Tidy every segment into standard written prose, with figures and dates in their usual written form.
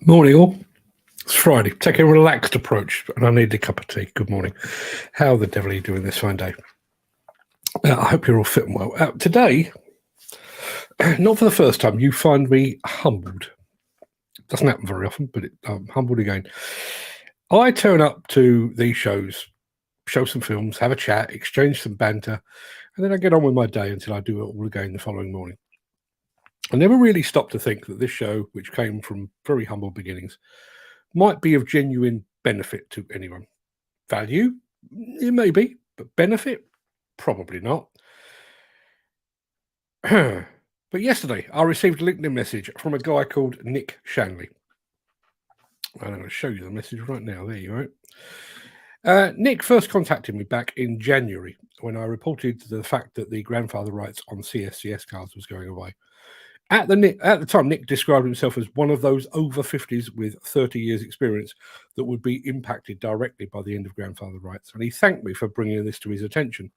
Morning, all. It's Friday. Take a relaxed approach, and I need a cup of tea. Good morning. How the devil are you doing this fine day? I hope you're all fit and well. Today, not for the first time, you find me humbled. Doesn't happen very often, but I'm humbled again. I turn up to these shows, show some films, have a chat, exchange some banter, and then I get on with my day until I do it all again the following morning. I never really stopped to think that this show, which came from very humble beginnings, might be of genuine benefit to anyone. Value? It may be, but benefit? Probably not. But yesterday, I received a LinkedIn message from a guy called Nick Shanley. I'm going to show you the message right now. There you go. Nick first contacted me back in January when I reported the fact that the grandfather rights on CSCS cards was going away. At the time, Nick described himself as one of those over 50s with 30 years experience that would be impacted directly by the end of grandfather rights. And he thanked me for bringing this to his attention.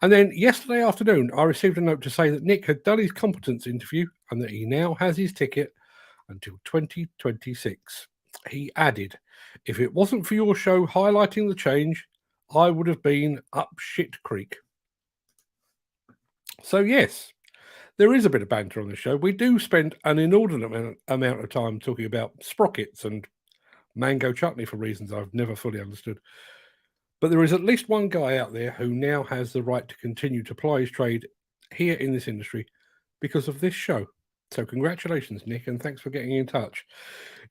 And then yesterday afternoon, I received a note to say that Nick had done his competence interview and that he now has his ticket until 2026. He added, "If it wasn't for your show highlighting the change, I would have been up shit creek." So yes, there is a bit of banter on the show. We do spend an inordinate amount of time talking about sprockets and mango chutney for reasons I've never fully understood. But there is at least one guy out there who now has the right to continue to ply his trade here in this industry because of this show. So congratulations, Nick, and thanks for getting in touch.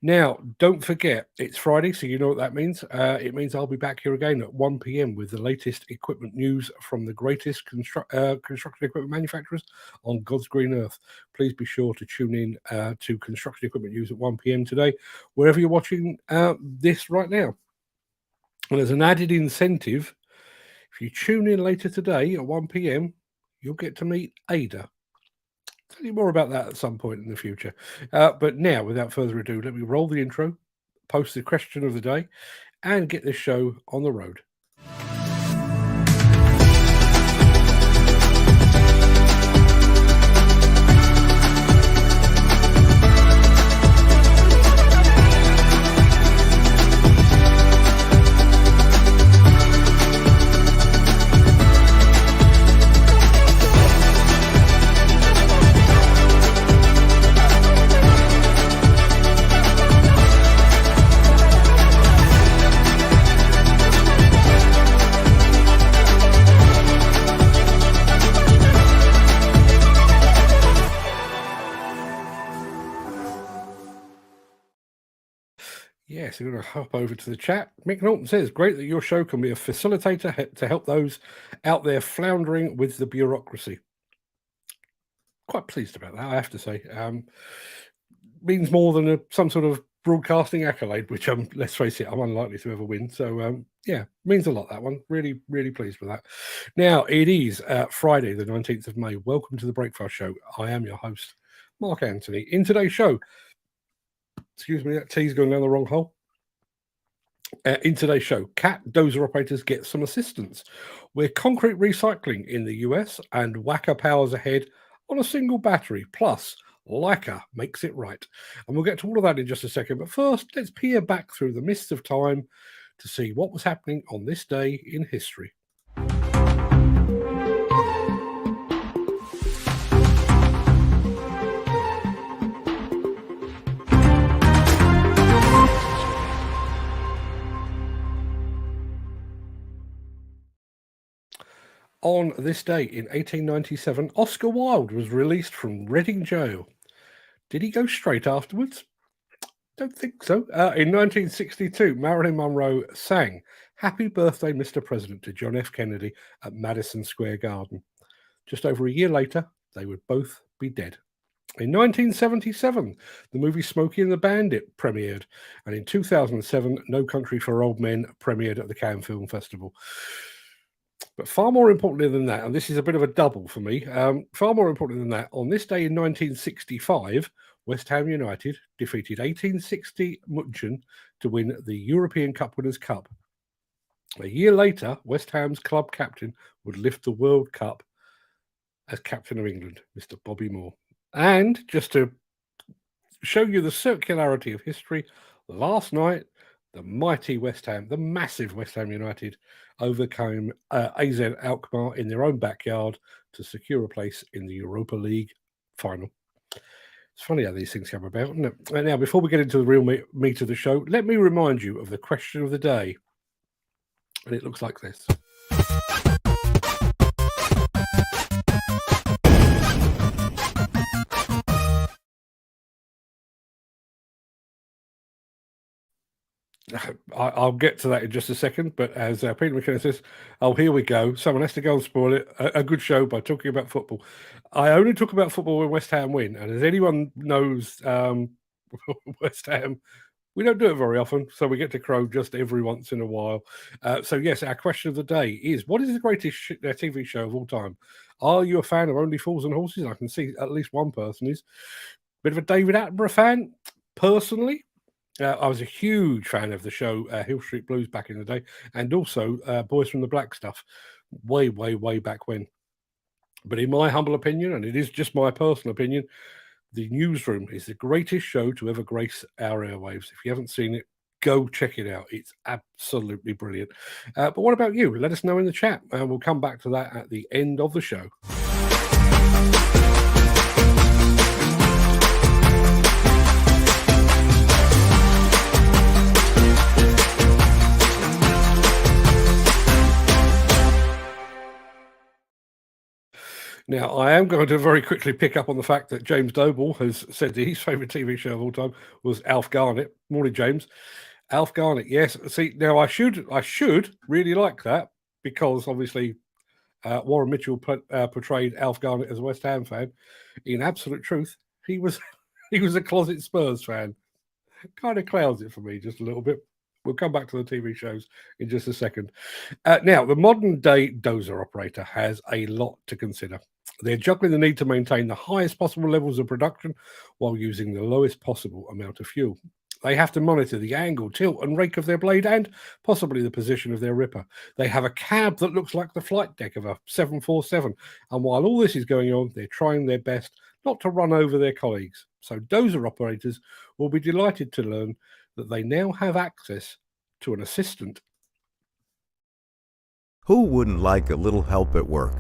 Now, don't forget, it's Friday, so you know what that means. It means I'll be back here again at 1 p.m. with the latest equipment news from the greatest construction equipment manufacturers on God's green earth. Please be sure to tune in to Construction Equipment News at 1 p.m. today, wherever you're watching this right now. And as an added incentive, if you tune in later today at 1 p.m., you'll get to meet Ada. Tell you more about that at some point in the future. But now, without further ado, let me roll the intro, post the question of the day, and get this show on the road. Yes, we're going to hop over to the chat. Mick Norton says, "Great that your show can be a facilitator to help those out there floundering with the bureaucracy." Quite pleased about that, I have to say. Means more than some sort of broadcasting accolade, which let's face it, I'm unlikely to ever win. So yeah, means a lot, that one. Really, really pleased with that. Now, it is Friday, the 19th of May. Welcome to the Breakfast Show. I am your host, Mark Anthony. In today's show, excuse me, that tea's going down the wrong hole. In today's show, cat dozer operators get some assistance. We're concrete recycling in the US, and Wacker powers ahead on a single battery. Plus, Leica makes it right. And we'll get to all of that in just a second. But first, let's peer back through the mists of time to see what was happening on this day in history. On this day in 1897, Oscar Wilde was released from Reading jail. Did he go straight afterwards? Don't think so. In 1962, Marilyn Monroe sang "Happy Birthday, Mr. President" to John F. Kennedy at Madison Square Garden. Just over a year later, they would both be dead. In 1977, the movie Smokey and the Bandit premiered. And in 2007, No Country for Old Men premiered at the Cannes Film Festival. But far more importantly than that, and this is a bit of a double for me, far more important than that, on this day in 1965, West Ham United defeated 1860 München to win the European Cup Winners' Cup. A year later, West Ham's club captain would lift the World Cup as captain of England, Mr. Bobby Moore. And just to show you the circularity of history. Last night, the mighty West Ham, the massive West Ham United, overcame AZ Alkmaar in their own backyard to secure a place in the Europa League final. It's funny how these things come about, isn't it? And now, before we get into the real meat of the show, let me remind you of the question of the day. And it looks like this. I'll get to that in just a second, but as Peter McKenna says, oh, here we go. Someone has to go and spoil it. A good show by talking about football. I only talk about football when West Ham win, and as anyone knows, West Ham, we don't do it very often, so we get to crow just every once in a while. So yes, our question of the day is, what is the greatest TV show of all time? Are you a fan of Only Fools and Horses? I can see at least one person is. Bit of a David Attenborough fan, personally. I was a huge fan of the show Hill Street Blues back in the day, and also Boys from the Black stuff, way back when. But in my humble opinion, and it is just my personal opinion, The Newsroom is the greatest show to ever grace our airwaves. If you haven't seen it, go check it out. It's absolutely brilliant. But what about you? Let us know in the chat, and we'll come back to that at the end of the show. Now, I am going to very quickly pick up on the fact that James Doble has said that his favourite TV show of all time was Alf Garnett. Morning, James. Alf Garnett, yes. See, now I should really like that, because obviously Warren Mitchell portrayed Alf Garnett as a West Ham fan. In absolute truth, he was a closet Spurs fan. Kind of clouds it for me just a little bit. We'll come back to the TV shows in just a second. Now, the modern day dozer operator has a lot to consider. They're juggling the need to maintain the highest possible levels of production while using the lowest possible amount of fuel. They have to monitor the angle, tilt, and rake of their blade, and possibly the position of their ripper. They have a cab that looks like the flight deck of a 747. And while all this is going on, they're trying their best not to run over their colleagues. So dozer operators will be delighted to learn that they now have access to an assistant. Who wouldn't like a little help at work?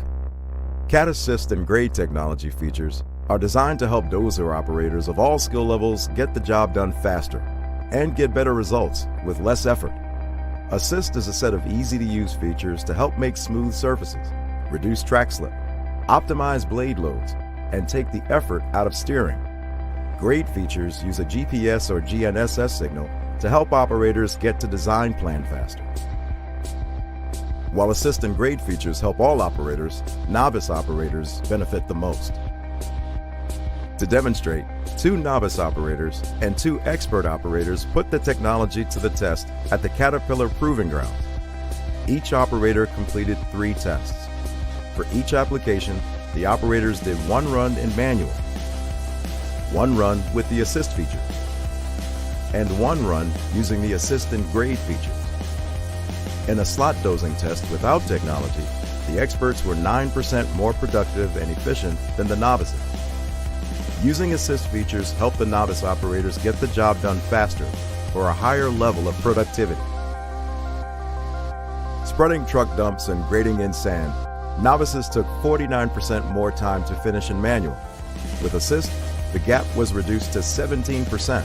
CAT Assist and grade technology features are designed to help dozer operators of all skill levels get the job done faster and get better results with less effort. Assist is a set of easy-to-use features to help make smooth surfaces, reduce track slip, optimize blade loads, and take the effort out of steering. Grade features use a GPS or GNSS signal to help operators get to design plan faster. While Assist and grade features help all operators, novice operators benefit the most. To demonstrate, 2 novice operators and 2 expert operators put the technology to the test at the Caterpillar Proving Ground. Each operator completed 3 tests. For each application, the operators did 1 run in manual, 1 run with the Assist feature, and 1 run using the Assist and grade features. In a slot dozing test without technology, the experts were 9% more productive and efficient than the novices. Using Assist features help the novice operators get the job done faster for a higher level of productivity. Spreading truck dumps and grading in sand, novices took 49% more time to finish in manual. With Assist, the gap was reduced to 17%,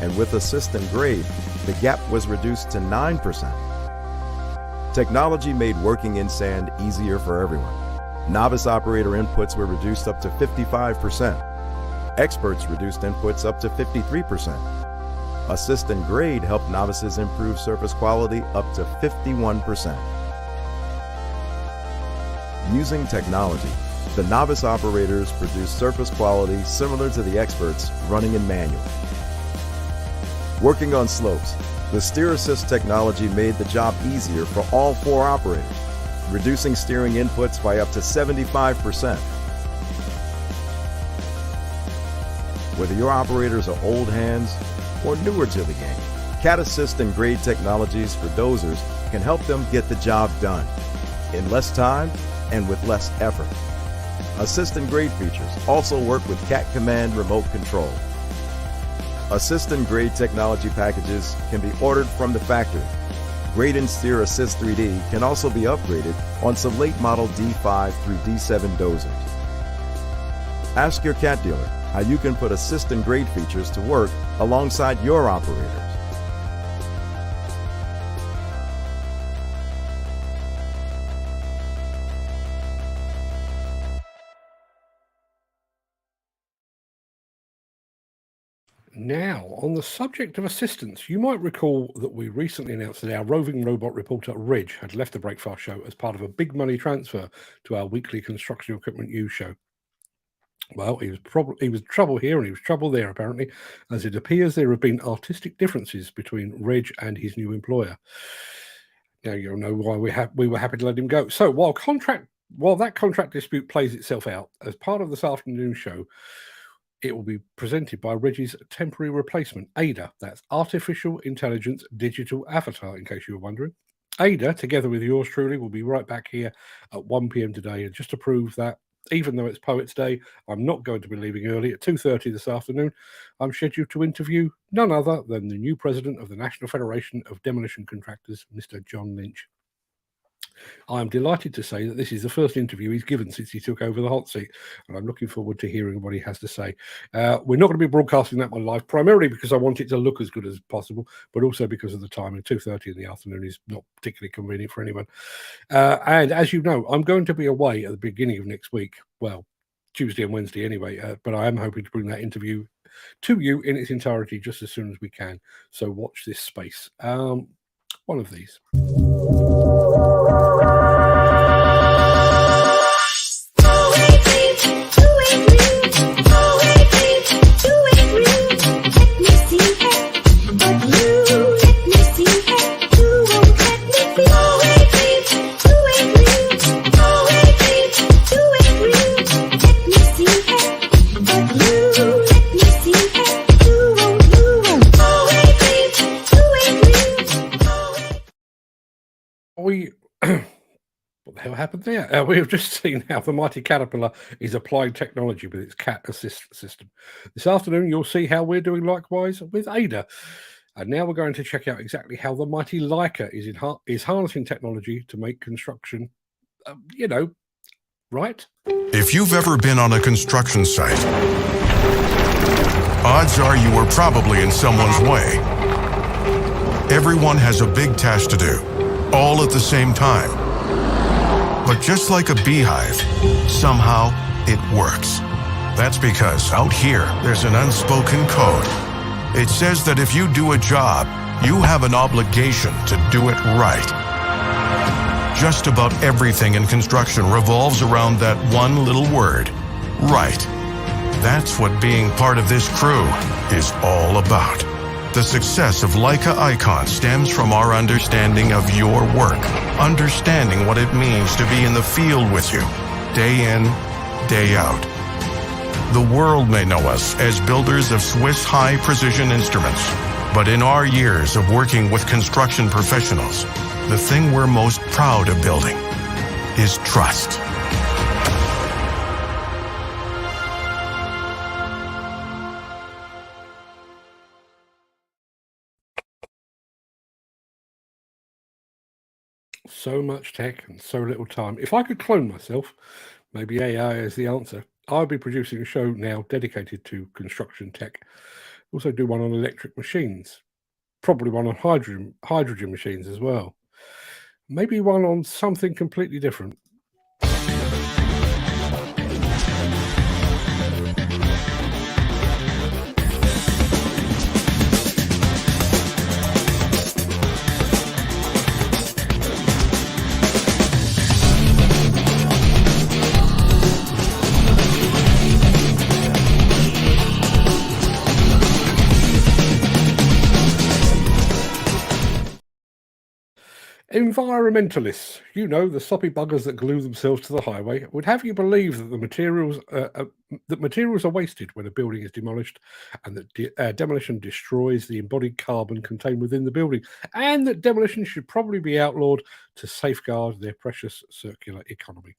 and with Assist and grade, the gap was reduced to 9%. Technology made working in sand easier for everyone. Novice operator inputs were reduced up to 55%. Experts reduced inputs up to 53%. Assist and grade helped novices improve surface quality up to 51%. Using technology, the novice operators produced surface quality similar to the experts running in manual. Working on slopes, the Steer Assist technology made the job easier for all 4 operators, reducing steering inputs by up to 75%. Whether your operators are old hands or newer to the game, CAT Assist and grade technologies for dozers can help them get the job done in less time and with less effort. Assist and grade features also work with CAT Command remote control. Assistant-grade technology packages can be ordered from the factory. Grade and Steer Assist 3D can also be upgraded on some late model D5 through D7 dozers. Ask your cat dealer how you can put assistant-grade features to work alongside your operators. Now, on the subject of assistance, you might recall that we recently announced that our roving robot reporter, Reg, had left the Breakfast Show as part of a big money transfer to our weekly construction equipment news show. Well, he was trouble here and he was trouble there, apparently, as it appears there have been artistic differences between Reg and his new employer. Now you'll know why we were happy to let him go. So while that contract dispute plays itself out, as part of this afternoon's show, it will be presented by Reggie's temporary replacement, Ada. That's Artificial Intelligence Digital Avatar, in case you were wondering. Ada, together with yours truly, will be right back here at 1 p.m. today. And just to prove that, even though it's Poets' Day, I'm not going to be leaving early. At 2:30 this afternoon, I'm scheduled to interview none other than the new president of the National Federation of Demolition Contractors, Mr. John Lynch. I am delighted to say that this is the first interview he's given since he took over the hot seat, and I'm looking forward to hearing what he has to say. We're not going to be broadcasting that one live, primarily because I want it to look as good as possible, but also because of the timing. 2:30 in the afternoon is not particularly convenient for anyone. And as you know, I'm going to be away at the beginning of next week. Well, Tuesday and Wednesday anyway, but I am hoping to bring that interview to you in its entirety just as soon as we can. So watch this space. One of these. What the hell happened there? We have just seen how the mighty Caterpillar is applying technology with its cat assist system. This afternoon, you'll see how we're doing likewise with Ada. And now we're going to check out exactly how the mighty Leica is harnessing technology to make construction, right? If you've ever been on a construction site, odds are you were probably in someone's way. Everyone has a big task to do, all at the same time. But just like a beehive, somehow it works. That's because out here, there's an unspoken code. It says that if you do a job, you have an obligation to do it right. Just about everything in construction revolves around that one little word, right. That's what being part of this crew is all about. The success of Leica Icon stems from our understanding of your work, understanding what it means to be in the field with you, day in, day out. The world may know us as builders of Swiss high-precision instruments, but in our years of working with construction professionals, the thing we're most proud of building is trust. So much tech and so little time. If I could clone myself, maybe AI is the answer. I'll be producing a show now dedicated to construction tech. Also do one on electric machines. Probably one on hydrogen machines as well. Maybe one on something completely different. Environmentalists, the soppy buggers that glue themselves to the highway, would have you believe that materials are wasted when a building is demolished, and that demolition destroys the embodied carbon contained within the building, and that demolition should probably be outlawed to safeguard their precious circular economy.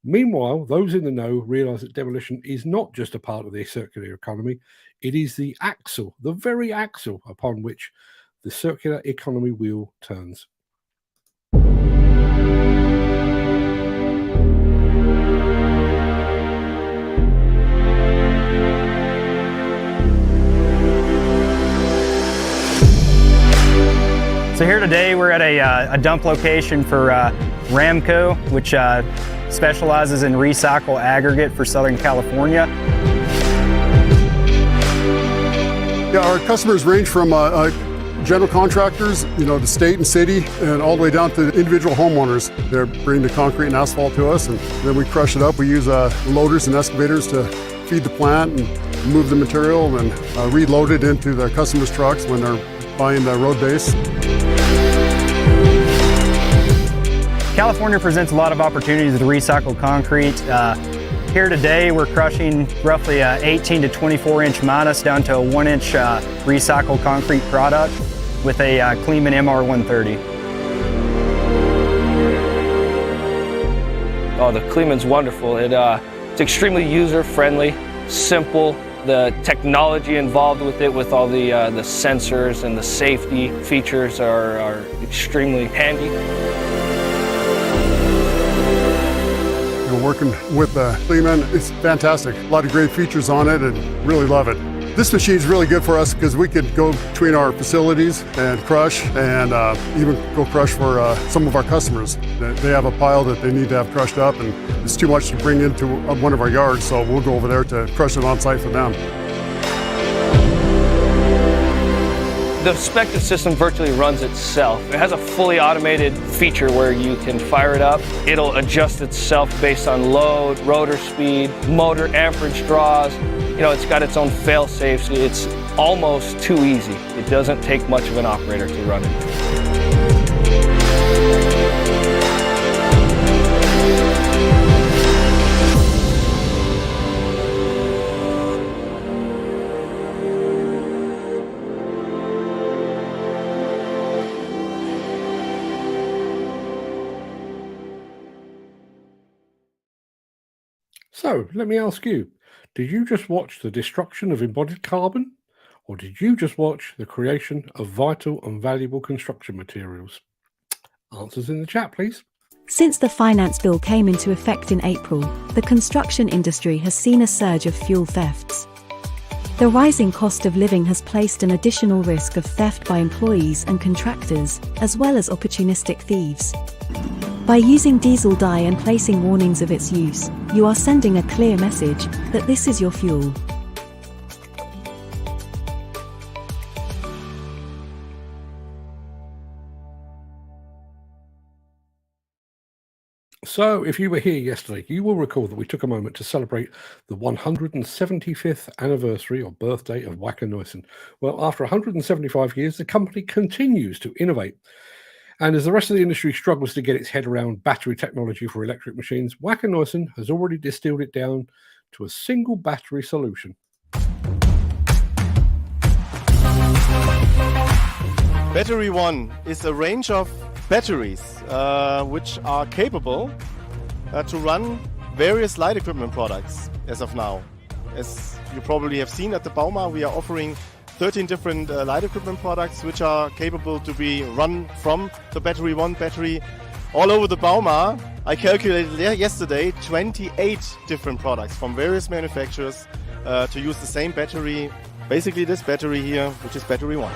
Meanwhile, those in the know realize that demolition is not just a part of the circular economy, it is the axle, the very axle upon which the circular economy wheel turns. So here today we're at a dump location for Ramco, which specializes in recycle aggregate for Southern California. Yeah, our customers range from general contractors, the state and city, and all the way down to individual homeowners. They're bringing the concrete and asphalt to us, and then we crush it up. We use loaders and excavators to feed the plant and move the material and reload it into the customers' trucks when they're buying the road base. California presents a lot of opportunities to recycle concrete. Here today we're crushing roughly 18 to 24 inch minus down to a 1 inch recycled concrete product with a Kleeman MR130. Oh, the Kleeman's wonderful. It's extremely user-friendly, simple. The technology involved with it, with all the sensors and the safety features are extremely handy. Working with Kleeman, it's fantastic. A lot of great features on it and really love it. This machine is really good for us because we could go between our facilities and crush and even go crush for some of our customers. They have a pile that they need to have crushed up and it's too much to bring into one of our yards, so we'll go over there to crush it on site for them. The Spective system virtually runs itself. It has a fully automated feature where you can fire it up. It'll adjust itself based on load, rotor speed, motor amperage draws. It's got its own fail-safes. It's almost too easy. It doesn't take much of an operator to run it. So, let me ask you, did you just watch the destruction of embodied carbon? Or did you just watch the creation of vital and valuable construction materials? Answers in the chat, please. Since the finance bill came into effect in April, the construction industry has seen a surge of fuel thefts. The rising cost of living has placed an additional risk of theft by employees and contractors, as well as opportunistic thieves. By using diesel dye and placing warnings of its use, you are sending a clear message that this is your fuel. So, if you were here yesterday, you will recall that we took a moment to celebrate the 175th anniversary or birthday of Wacker Neuson. Well, after 175 years, the company continues to innovate. And as the rest of the industry struggles to get its head around battery technology for electric machines, Wacker Neuson has already distilled it down to a single battery solution. Battery One is a range of batteries which are capable to run various light equipment products as of now. As you probably have seen at the Bauma, we are offering 13 different light equipment products which are capable to be run from the Battery One battery all over the Bauma. I calculated yesterday 28 different products from various manufacturers to use the same battery. Basically this battery here, which is Battery One.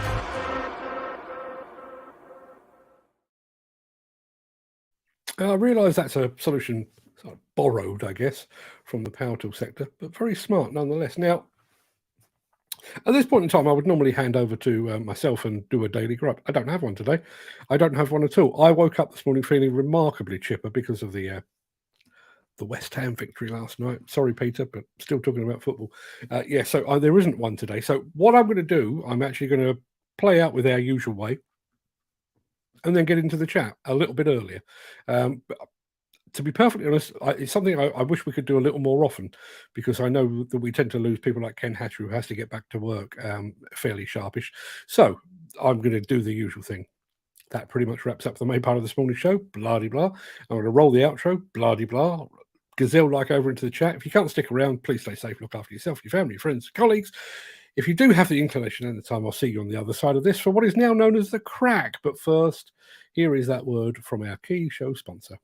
I realise that's a solution sort of borrowed, I guess, from the power tool sector, but very smart nonetheless. Now, at this point in time, I would normally hand over to myself and do a daily grub. I don't have one today. I don't have one at all. I woke up this morning feeling remarkably chipper because of the West Ham victory last night. Sorry, Peter, but still talking about football. So there isn't one today. So what I'm going to do, I'm actually going to play out with our usual way and then get into the chat a little bit earlier. But to be perfectly honest, it's something I wish we could do a little more often, because I know that we tend to lose people like Ken Hatcher, who has to get back to work fairly sharpish. So I'm going to do the usual thing. that pretty much wraps up the main part of this morning's show. Blah-de-blah. I'm going to roll the outro. Blah-de-blah. Gazelle-like over into the chat. If you can't stick around, please stay safe. Look after yourself, your family, your friends, colleagues. If you do have the inclination and the time, I'll see you on the other side of this for what is now known as the Craic. But first, here is that word from our key show sponsor.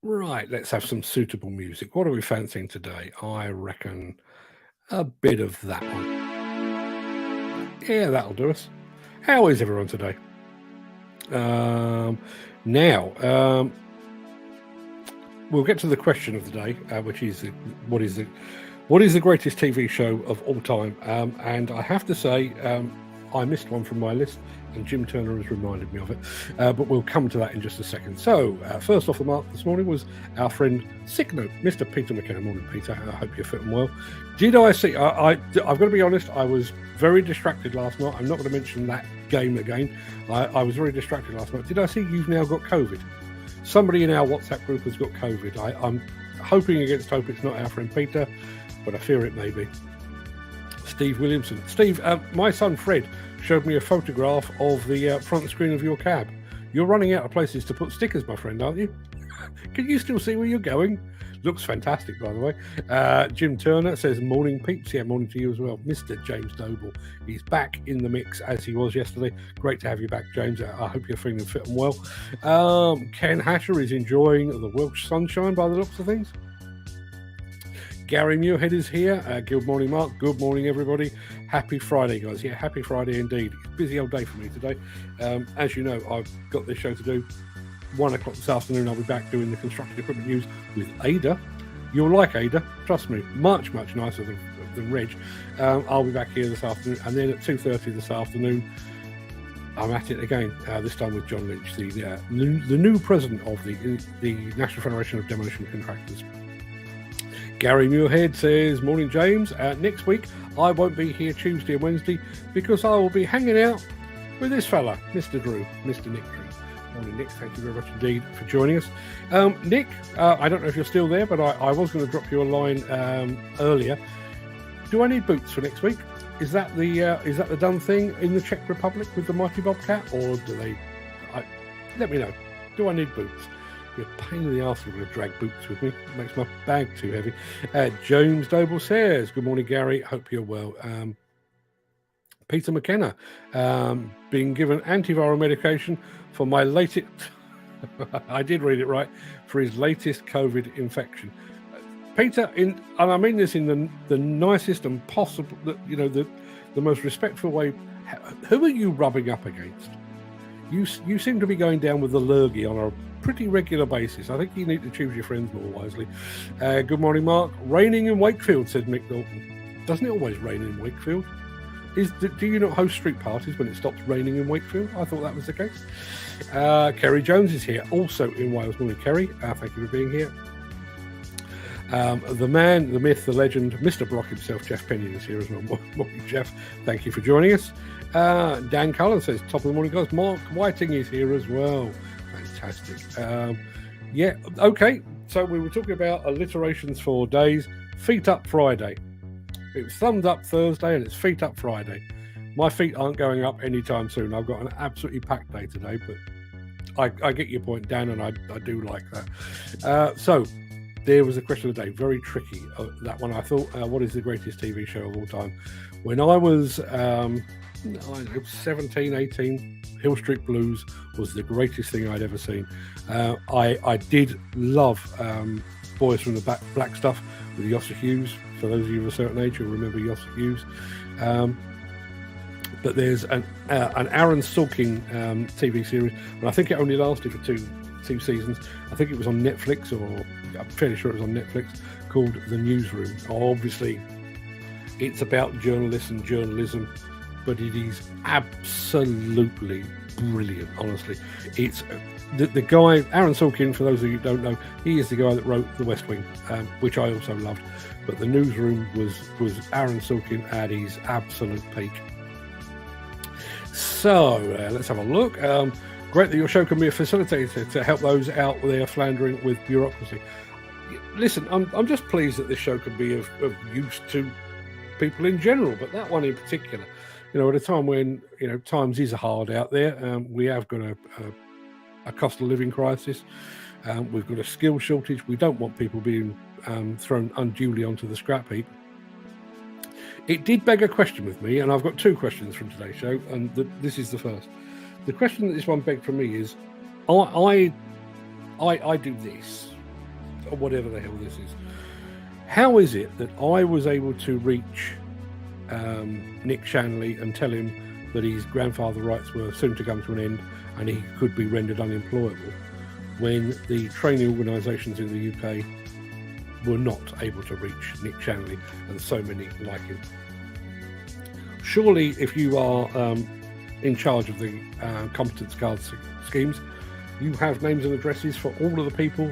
Right, let's have some suitable music. What are we fancying today? I reckon a bit of that one. Yeah, that'll do us. How is everyone today? We'll get to the question of the day, which is what is the greatest TV show of all time? And I have to say, I missed one from my list, and Jim Turner has reminded me of it. But we'll come to that in just a second. So, first off the mark this morning was our friend Sick Note, Mr. Peter McKenna. Morning, Peter. I hope you're fitting well. Did I see? I've got to be honest. I was very distracted last night. I'm not going to mention that game again. I was very distracted last night. Did I see you've now got COVID? Somebody in our WhatsApp group has got COVID. I'm hoping against hope it's not our friend Peter, but I fear it may be. Steve Williamson. Steve, my son Fred showed me a photograph of the front screen of your cab. You're running out of places to put stickers, my friend, aren't you? Can you still see where you're going? Looks fantastic, by the way. Jim Turner says, morning, peeps. Yeah, morning to you as well. Mr. James Doble. He's back in the mix as he was yesterday. Great to have you back, James. I hope you're feeling fit and well. Ken Hatcher is enjoying the Welsh sunshine by the looks of things. Gary Muirhead is here. Good morning, Mark. Good morning, everybody. Happy Friday, guys. Yeah, happy Friday indeed. Busy old day for me today. As you know, I've got this show to do. 1 o'clock this afternoon, I'll be back doing the construction equipment news with Ada. You'll like Ada, trust me. Much, much nicer than Reg. I'll be back here this afternoon. And then at 2:30 this afternoon, I'm at it again, this time with John Lynch, the new president of the National Federation of Demolition Contractors. Gary Muirhead says, morning, James. Next week, I won't be here Tuesday and Wednesday because I will be hanging out with this fella, Mr. Drew, Mr. Nick Drew. Morning, Nick. Thank you very much indeed for joining us. Nick, I don't know if you're still there, but I was going to drop you a line earlier. Do I need boots for next week? Is that the done thing in the Czech Republic with the Mighty Bobcat, or do they? Let me know. Do I need boots? Be a pain in the arse if I'm going to drag boots with me. It makes my bag too heavy. James Doble says, good morning, Gary. Hope you're well. Peter McKenna, being given antiviral medication for my latest, I did read it right, for his latest COVID infection. Peter, and I mean this in the nicest and possible, the most respectful way. Who are you rubbing up against? You seem to be going down with the lurgy on a pretty regular basis. I think you need to choose your friends more wisely. Good morning, Mark. Raining in Wakefield, said Mick Dalton. Doesn't it always rain in Wakefield? Do you not host street parties when it stops raining in Wakefield? I thought that was the case. Kerry Jones is here, also in Wales. Morning, Kerry. Thank you for being here. The man, the myth, the legend, Mr. Brock himself, Jeff Penny is here as well. Morning, Jeff. Thank you for joining us. Dan Cullen says, top of the morning, guys. Mark Whiting is here as well. Fantastic. Yeah, okay. So we were talking about alliterations for days. Feet Up Friday. It was thumbs up Thursday and it's feet up Friday. My feet aren't going up anytime soon. I've got an absolutely packed day today, but I get your point, Dan, and I do like that. So there was a question of the day, very tricky, that one. I thought, what is the greatest TV show of all time? When I was 17, 18, Hill Street Blues was the greatest thing I'd ever seen. I did love Boys from the Black Stuff with Yosser Hughes. For those of you of a certain age, you'll remember Yosser Hughes. But there's an Aaron Sorkin TV series, and I think it only lasted for two seasons. I think it was on Netflix, or I'm fairly sure it was on Netflix, called The Newsroom. Obviously, it's about journalists and journalism, but it is absolutely brilliant, honestly. It's the guy, Aaron Sorkin, for those of you who don't know, he is the guy that wrote The West Wing, which I also loved. But The Newsroom was Aaron Sorkin at his absolute peak. So let's have a look. Great that your show can be a facilitator to help those out there floundering with bureaucracy. Listen, I'm just pleased that this show can be of use to people in general, but that one in particular. You know, at a time when, you know, times is hard out there, we have got a cost of living crisis. We've got a skill shortage. We don't want people being thrown unduly onto the scrap heap. It did beg a question with me, and I've got two questions from today's show, and this is the first. The question that this one begged from me is, I do this, or whatever the hell this is. How is it that I was able to reach Nick Shanley and tell him that his grandfather rights were soon to come to an end and he could be rendered unemployable, when the training organisations in the UK were not able to reach Nick Shanley and so many like him? Surely, if you are in charge of the competence card schemes, you have names and addresses for all of the people.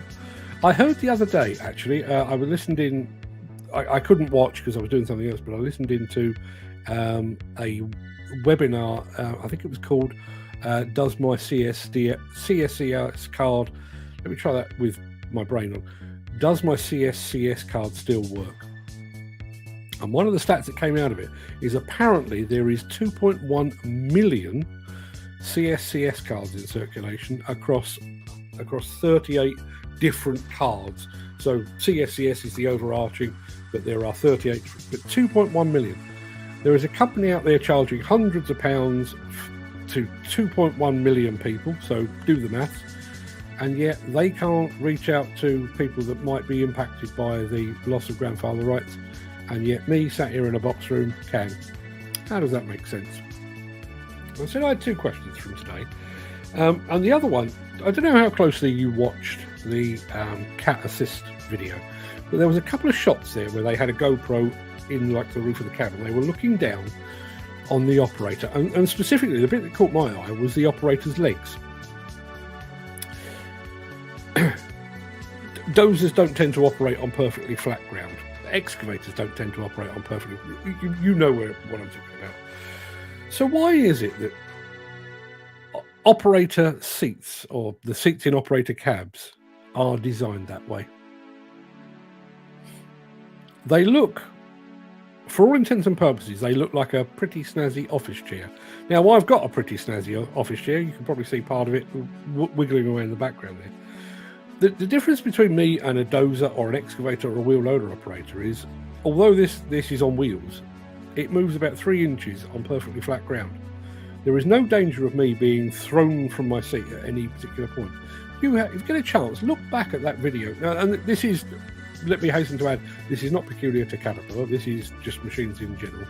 I heard the other day, actually, I listened in, I couldn't watch because I was doing something else, but I listened into a webinar, I think it was called Does My CSCS card, let me try that with my brain on, Does My CSCS card still work? And one of the stats that came out of it is apparently there is 2.1 million CSCS cards in circulation across 38 different cards. So CSCS is the overarching, but there are 38, but 2.1 million. There is a company out there charging hundreds of pounds to 2.1 million people, so do the maths, and yet they can't reach out to people that might be impacted by the loss of grandfather rights, and yet me, sat here in a box room, can. How does that make sense? I said I had two questions from today, and the other one, I don't know how closely you watched the cat assist video, but there was a couple of shots there where they had a GoPro in like the roof of the cab, and they were looking down on the operator, and specifically the bit that caught my eye was the operator's legs. Dozers don't tend to operate on perfectly flat ground. Excavators don't tend to operate on perfectly. You know what I'm talking about. So why is it that operator seats, or the seats in operator cabs, are designed that way? They look, for all intents and purposes, they look like a pretty snazzy office chair. Now, I've got a pretty snazzy office chair. You can probably see part of it wiggling away in the background there. The difference between me and a dozer or an excavator or a wheel loader operator is, although this is on wheels, it moves about 3 inches on perfectly flat ground. There is no danger of me being thrown from my seat at any particular point. If you get a chance, look back at that video. Now, and this is, let me hasten to add, this is not peculiar to Caterpillar. This is just machines in general,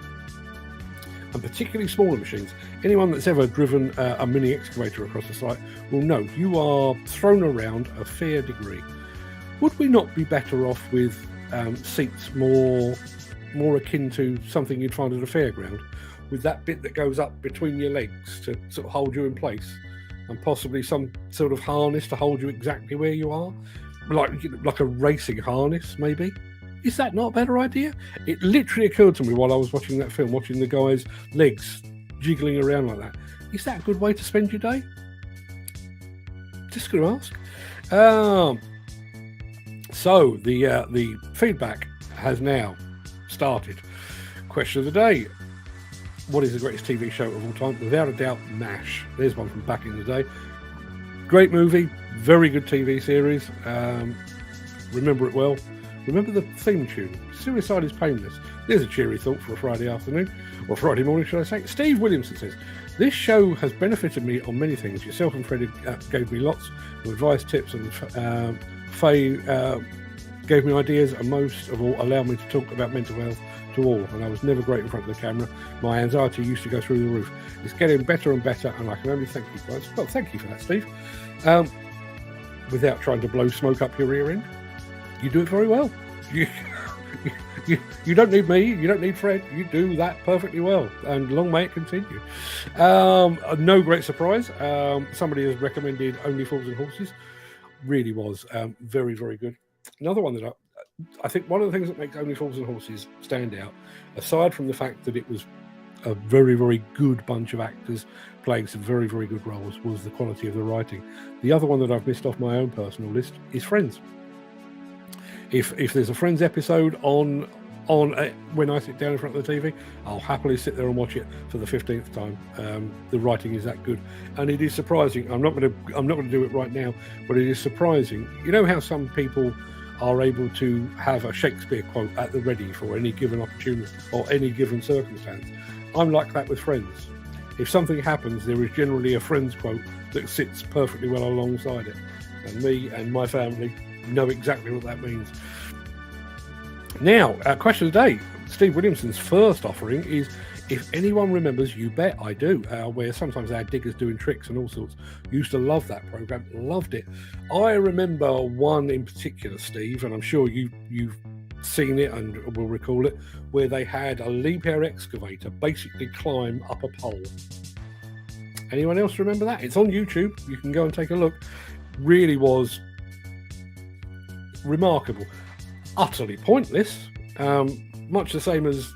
and particularly smaller machines. Anyone that's ever driven a mini excavator across the site will know you are thrown around a fair degree. Would we not be better off with seats more akin to something you'd find at a fairground, with that bit that goes up between your legs to sort of hold you in place, and possibly some sort of harness to hold you exactly where you are, like a racing harness maybe? Is that not a better idea? It literally occurred to me while I was watching that film, watching the guy's legs jiggling around like that. Is that a good way to spend your day? Just going to ask. So the feedback has now started. Question of the day: what is the greatest TV show of all time? Without a doubt, MASH. There's one from back in the day. Great movie, very good TV series. Remember it well. Remember the theme tune. Suicide is painless. There's a cheery thought for a Friday afternoon, or Friday morning, should I say. Steve Williamson says, this show has benefited me on many things. Yourself and Freddie gave me lots of advice, tips, and Faye gave me ideas, and most of all allowed me to talk about mental health to all. And I was never great in front of the camera. My anxiety used to go through the roof. It's getting better and better, and I can only thank you guys. Well, thank you for that, Steve. Without trying to blow smoke up your rear end. You do it very well. You don't need me. You don't need Fred. You do that perfectly well, and long may it continue. No great surprise. Somebody has recommended Only Fools and Horses. Really was very, very good. Another one that I think one of the things that makes Only Fools and Horses stand out, aside from the fact that it was a very, very good bunch of actors playing some very, very good roles was the quality of the writing. The other one that I've missed off my own personal list is Friends. If there's a Friends episode on when I sit down in front of the TV, I'll happily sit there and watch it for the 15th time. The writing is that good, and it is surprising. I'm not going to do it right now, but it is surprising. You know how some people are able to have a Shakespeare quote at the ready for any given opportunity or any given circumstance? I'm like that with Friends. If something happens, there is generally a Friends quote that sits perfectly well alongside it, and me and my family know exactly what that means. Now, question of the day. Steve Williamson's first offering is, if anyone remembers You Bet I Do, where sometimes our diggers doing tricks and all sorts. Used to love that program, loved it. I remember one in particular, Steve, and I'm sure you've seen it and will recall it, where they had a leap air excavator basically climb up a pole. Anyone else remember that? It's on YouTube. You can go and take a look. Really was remarkable. Utterly pointless, much the same as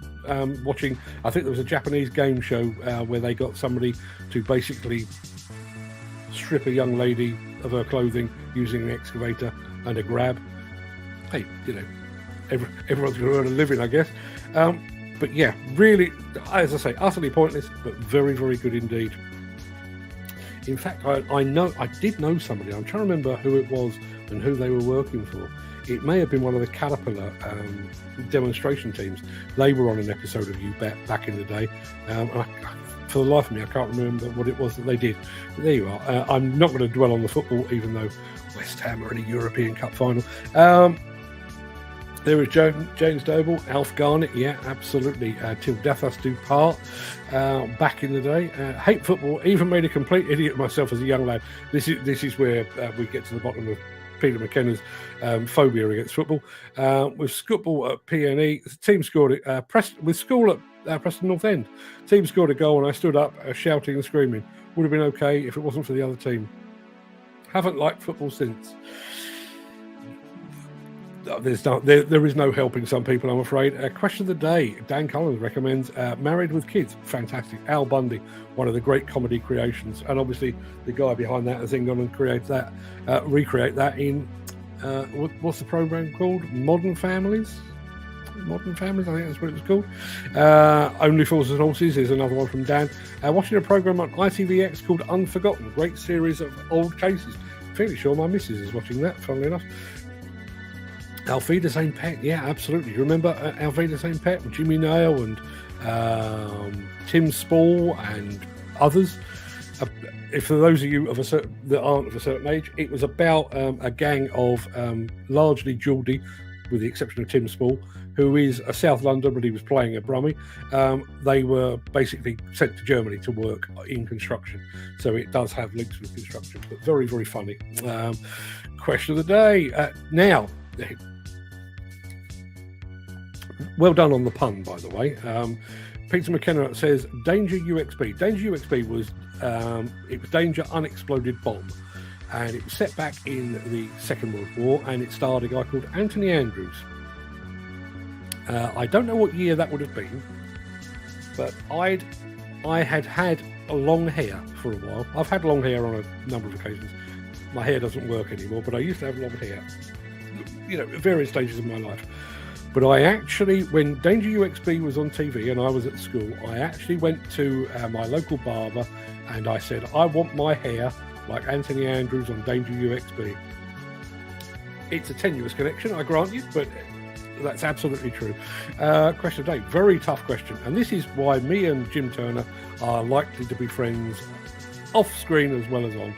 watching, I think there was a Japanese game show where they got somebody to basically strip a young lady of her clothing using an excavator and a grab. Hey, you know, everyone's going to earn a living, I guess. But yeah, really, as I say, utterly pointless, but very, very good indeed. In fact, I did know somebody. I'm trying to remember who it was and who they were working for. It may have been one of the Caterpillar demonstration teams. They were on an episode of You Bet back in the day. For the life of me, I can't remember what it was that they did. But there you are. I'm not going to dwell on the football, even though West Ham are in a European Cup final. There is James Doble, Alf Garnett, yeah, absolutely. Till death us do part. Back in the day, hate football. Even made a complete idiot of myself as a young lad. This is where we get to the bottom of Peter McKenna's phobia against football. With football at PNE, the team scored with school at Preston North End. Team scored a goal and I stood up shouting and screaming. Would have been okay if it wasn't for the other team. Haven't liked football since. There is no helping some people, I'm afraid. Question of the day. Dan Collins recommends Married with Kids. Fantastic. Al Bundy, one of the great comedy creations. And obviously the guy behind that has then gone and recreate that in, what's the program called? Modern Families, I think that's what it was called. Only Fools and Horses is another one from Dan. Watching a program on ITVX called Unforgotten. Great series of old cases. Fairly sure my missus is watching that, funnily enough. Alfida St. Pet, yeah, absolutely. You remember Alfida St. Pet with Jimmy Nail and Tim Spall and others? If for those of you that aren't of a certain age, it was about a gang of largely Geordie, with the exception of Tim Spall, who is a South London, but he was playing at Brummie. They were basically sent to Germany to work in construction. So it does have links with construction, but very, very funny. Question of the day. Now, well done on the pun, by the way. Peter McKenna says Danger UXB. Danger UXB was Danger Unexploded Bomb, and it was set back in the Second World War, and it starred a guy called Anthony Andrews. I don't know what year that would have been, but I had a long hair for a while. I've had long hair on a number of occasions. My hair doesn't work anymore, but I used to have long hair, you know, at various stages of my life. But I actually, when Danger UXB was on TV and I was at school, I actually went to my local barber and I said, I want my hair like Anthony Andrews on Danger UXB. It's a tenuous connection, I grant you, but that's absolutely true. Question of the day, very tough question. And this is why me and Jim Turner are likely to be friends off screen as well as on.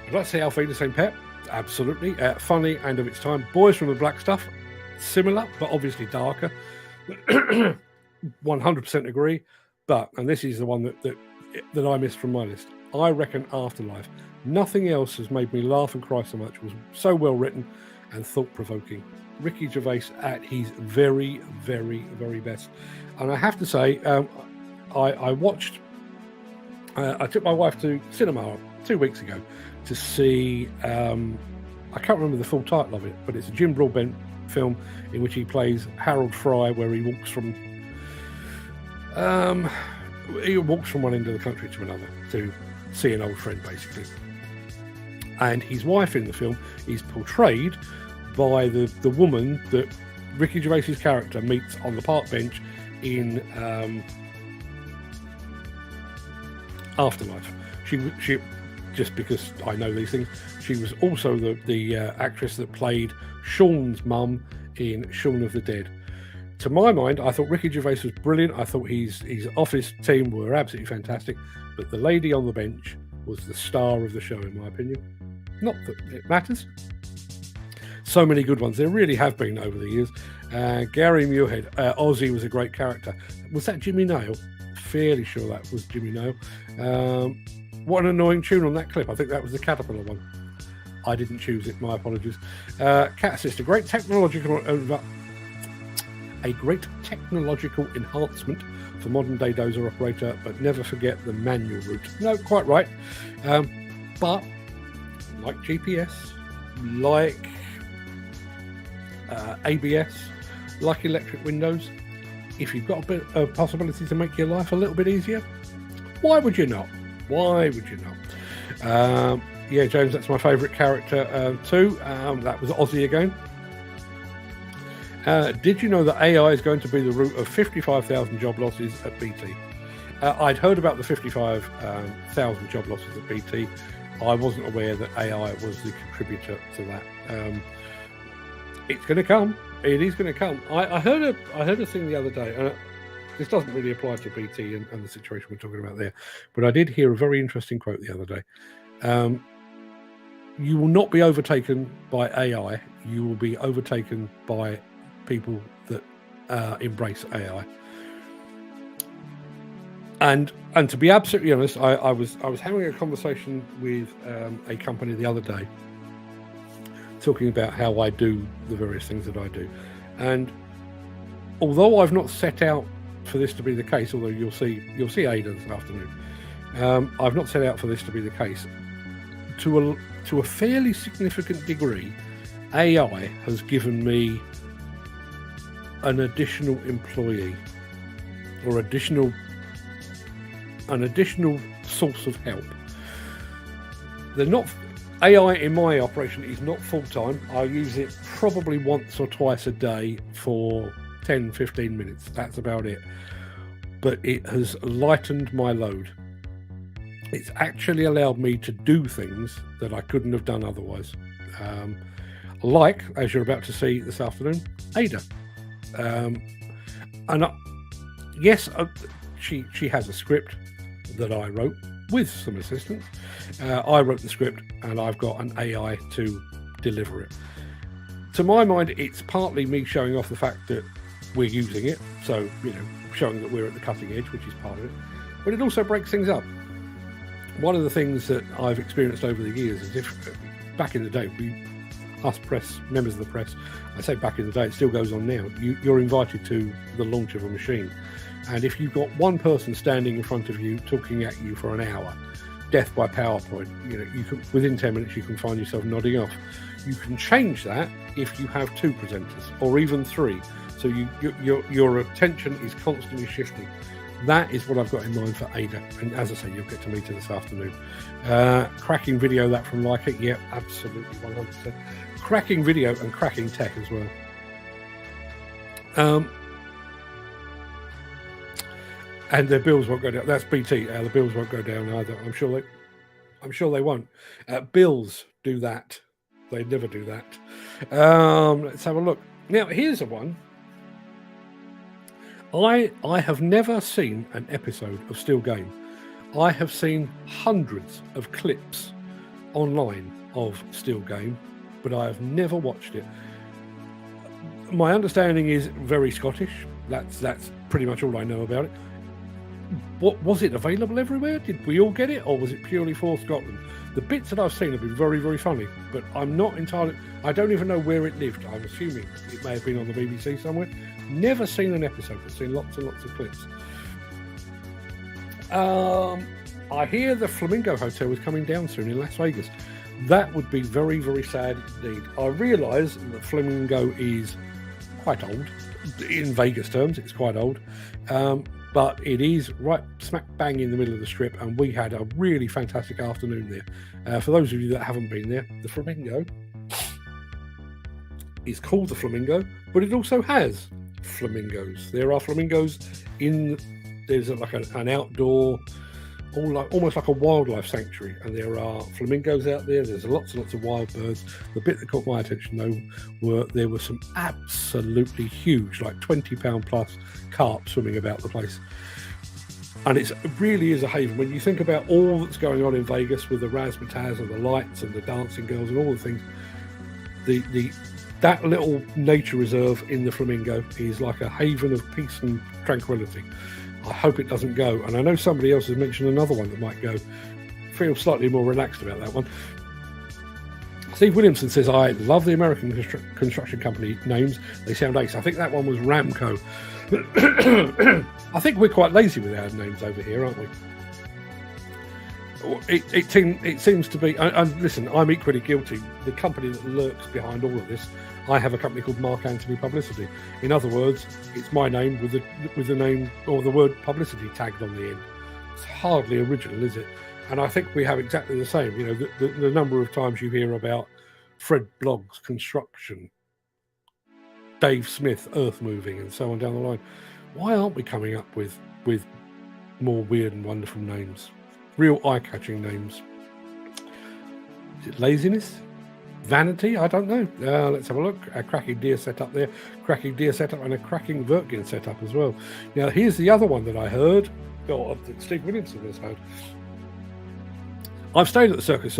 I'd like to say Alfida St. Pet, absolutely. Funny and of its time. Boys from the Black Stuff, similar, but obviously darker. 100% agree. But, and this is the one that I missed from my list, I reckon Afterlife. Nothing else has made me laugh and cry so much. It was so well written and thought-provoking. Ricky Gervais at his very, very, very best. And I have to say, I watched, I took my wife to cinema 2 weeks ago to see, I can't remember the full title of it, but it's a Jim Broadbent film in which he plays Harold Fry, where he walks from he walks from one end of the country to another to see an old friend, basically. And his wife in the film is portrayed by the woman that Ricky Gervais's character meets on the park bench in Afterlife. She just because I know these things, she was also the actress that played Shaun's mum in Shaun of the Dead. To my mind, I thought Ricky Gervais was brilliant. I thought his office team were absolutely fantastic. But the lady on the bench was the star of the show, in my opinion. Not that it matters. So many good ones. There really have been over the years. Gary Muirhead, Ozzy was a great character. Was that Jimmy Nail? Fairly sure that was Jimmy Nail. What an annoying tune on that clip. I think that was the Caterpillar one. I didn't choose it. My apologies. Cat Sister, a great technological enhancement for modern day dozer operator, but never forget the manual route. No, quite right. But like GPS, like ABS, like electric windows, if you've got a bit of possibility to make your life a little bit easier, why would you not? Why would you not? Yeah, James, that's my favourite character too. That was Ozzy again. Did you know that AI is going to be the root of 55,000 job losses at BT? I'd heard about the 55,000 job losses at BT. I wasn't aware that AI was the contributor to that. It's going to come. It is going to come. I heard a thing the other day, and this doesn't really apply to BT and the situation we're talking about there, but I did hear a very interesting quote the other day. You will not be overtaken by AI. You will be overtaken by people that embrace AI. And to be absolutely honest, I was having a conversation with a company the other day, talking about how I do the various things that I do. And although I've not set out for this to be the case, although you'll see Ada this afternoon, I've not set out for this to be the case. To a fairly significant degree, AI has given me an additional employee or an additional source of help. They're not AI in my operation is not full-time. I use it probably once or twice a day for 10-15 minutes. That's about it. But it has lightened my load. It's actually allowed me to do things that I couldn't have done otherwise. Like, as you're about to see this afternoon, Ada. She has a script that I wrote with some assistance. I wrote the script and I've got an AI to deliver it. To my mind, it's partly me showing off the fact that we're using it, so showing that we're at the cutting edge, which is part of it, but it also breaks things up. One of the things that I've experienced over the years is if back in the day, members of the press, I say back in the day, it still goes on now, you're invited to the launch of a machine. And if you've got one person standing in front of you talking at you for an hour, death by PowerPoint, you can, within 10 minutes you can find yourself nodding off. You can change that if you have two presenters or even three. So your attention is constantly shifting. That is what I've got in mind for Ada. And as I say, you'll get to meet her this afternoon. Cracking video, that from Leica. Yeah, absolutely, 100%. Cracking video and cracking tech as well. And their bills won't go down. That's BT. The bills won't go down either. I'm sure they won't. Bills do that. They never do that. Let's have a look. Now, here's a one. I have never seen an episode of Still Game. I have seen hundreds of clips online of Still Game, but I have never watched it. My understanding is very Scottish. That's pretty much all I know about it. What was it available everywhere? Did we all get it, or was it purely for Scotland? The bits that I've seen have been very, very funny, but I'm not entirely. I don't even know where it lived. I'm assuming it may have been on the BBC somewhere. Never seen an episode, but seen lots and lots of clips. I hear the Flamingo Hotel is coming down soon in Las Vegas. That would be very, very sad indeed. I realise that Flamingo is quite old. In Vegas terms, it's quite old. but it is right smack bang in the middle of the strip, and we had a really fantastic afternoon there. For those of you that haven't been there, the Flamingo is called the Flamingo, but it also has flamingos. There are flamingos there's like an outdoor, almost like a wildlife sanctuary, and there are flamingos out there. There's lots and lots of wild birds. The bit that caught my attention though there were some absolutely huge, like 20-pound plus carp swimming about the place. And it really is a haven. When you think about all that's going on in Vegas with the razzmatazz and the lights and the dancing girls and all the things, that little nature reserve in the Flamingo is like a haven of peace and tranquility. I hope it doesn't go. And I know somebody else has mentioned another one that might go. Feel slightly more relaxed about that one. Steve Williamson says, I love the American construction company names. They sound ace. I think that one was Ramco. I think we're quite lazy with our names over here, aren't we? It seems to be, and listen, I'm equally guilty. The company that lurks behind all of this, I have a company called Mark Anthony Publicity. In other words, it's my name with the name or the word publicity tagged on the end. It's hardly original, is it? And I think we have exactly the same. You know, the number of times you hear about Fred Blogg's construction, Dave Smith, earth moving, and so on down the line. Why aren't we coming up with more weird and wonderful names? Real eye-catching names. Is it laziness? Vanity? I don't know. Let's have a look. A cracking deer setup there. Cracking deer setup and a cracking Wirtgen setup as well. Now, here's the other one that I heard, or that Steve Williamson has heard. I've stayed at the Circus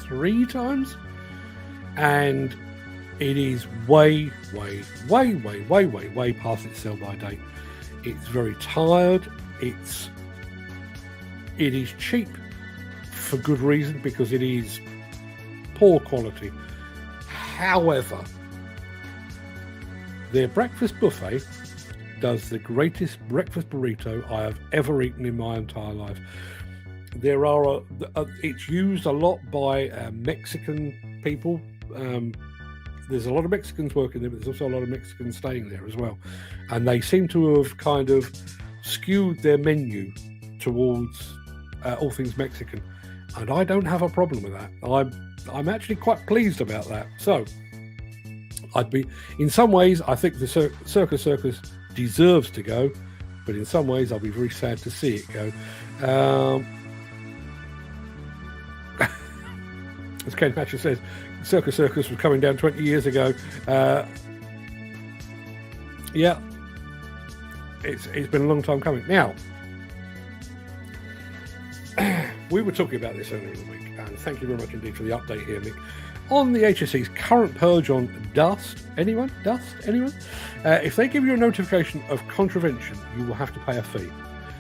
3 times, and it is way past its sell-by date. It's very tired. It is cheap for good reason, because it is poor quality. However, their breakfast buffet does the greatest breakfast burrito I have ever eaten in my entire life. There are it's used a lot by Mexican people. There's a lot of Mexicans working there, but there's also a lot of Mexicans staying there as well. And they seem to have kind of skewed their menu towards all things Mexican. And I don't have a problem with that. I'm actually quite pleased about that. So in some ways, I think the Circus deserves to go, but in some ways, I'll be very sad to see it go. As Ken Hatcher says, Circus was coming down 20 years ago. Yeah, it's been a long time coming. Now, we were talking about this earlier in the week, and thank you very much indeed for the update here, Mick. On the HSE's current purge on dust, anyone? If they give you a notification of contravention, you will have to pay a fee.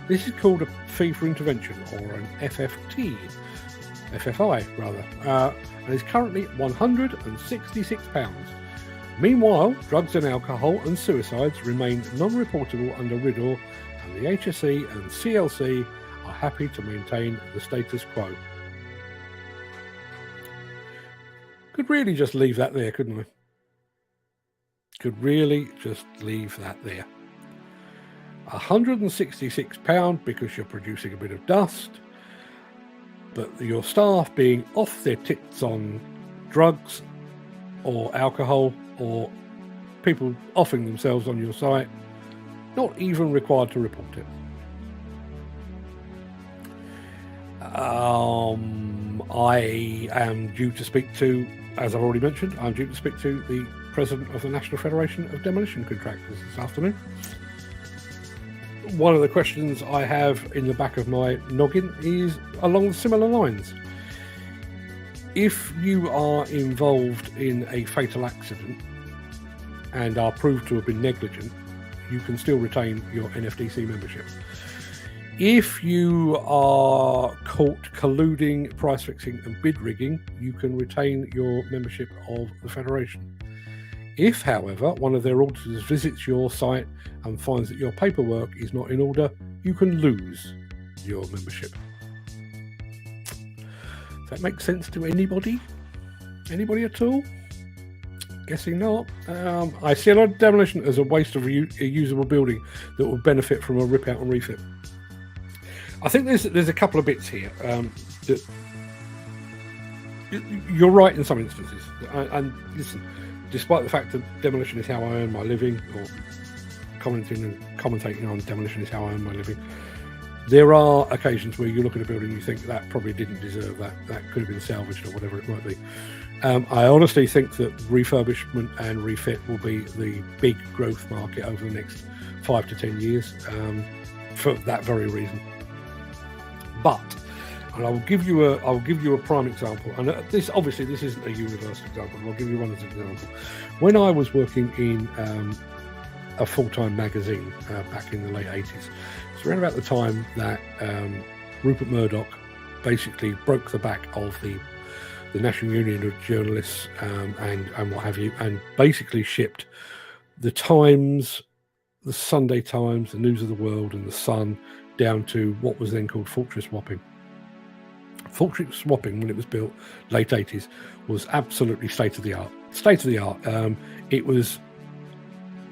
This is called a fee for intervention, or an FFI rather, and is currently £166. Meanwhile, drugs and alcohol and suicides remain non-reportable under RIDDOR, and the HSE and CLC are happy to maintain the status quo. Could really just leave that there, couldn't I? Could really just leave that there. £166 because you're producing a bit of dust, but your staff being off their tits on drugs or alcohol, or people offing themselves on your site, not even required to report it. I am due to speak to, as I've already mentioned, I'm due to speak to the president of the National Federation of Demolition Contractors this afternoon. One of the questions I have in the back of my noggin is along similar lines. If you are involved in a fatal accident and are proved to have been negligent, you can still retain your NFDC membership. If you are caught colluding, price fixing and bid rigging, you can retain your membership of the Federation. If, however, one of their auditors visits your site and finds that your paperwork is not in order, you can lose your membership. Does that make sense to anybody? Anybody at all? Guessing not. I see a lot of demolition as a waste of a usable building that will benefit from a rip out and refit. I think there's a couple of bits here. That you're right in some instances, and listen, despite the fact that demolition is how I earn my living, or commentating on demolition is how I earn my living, there are occasions where you look at a building and you think that probably didn't deserve that could have been salvaged or whatever it might be. I honestly think that refurbishment and refit will be the big growth market over the next 5 to 10 years, for that very reason. But, and I will give you a prime example, and this isn't a universal example, but I'll give you one as an example. When I was working in a full-time magazine back in the late 80s, it's around about the time that Rupert Murdoch basically broke the back of the National Union of Journalists and what have you, and basically shipped the Times, the Sunday Times, the News of the World, and the Sun down to what was then called Fortress Wapping. Fortress Wapping, when it was built, late 80s, was absolutely state of the art.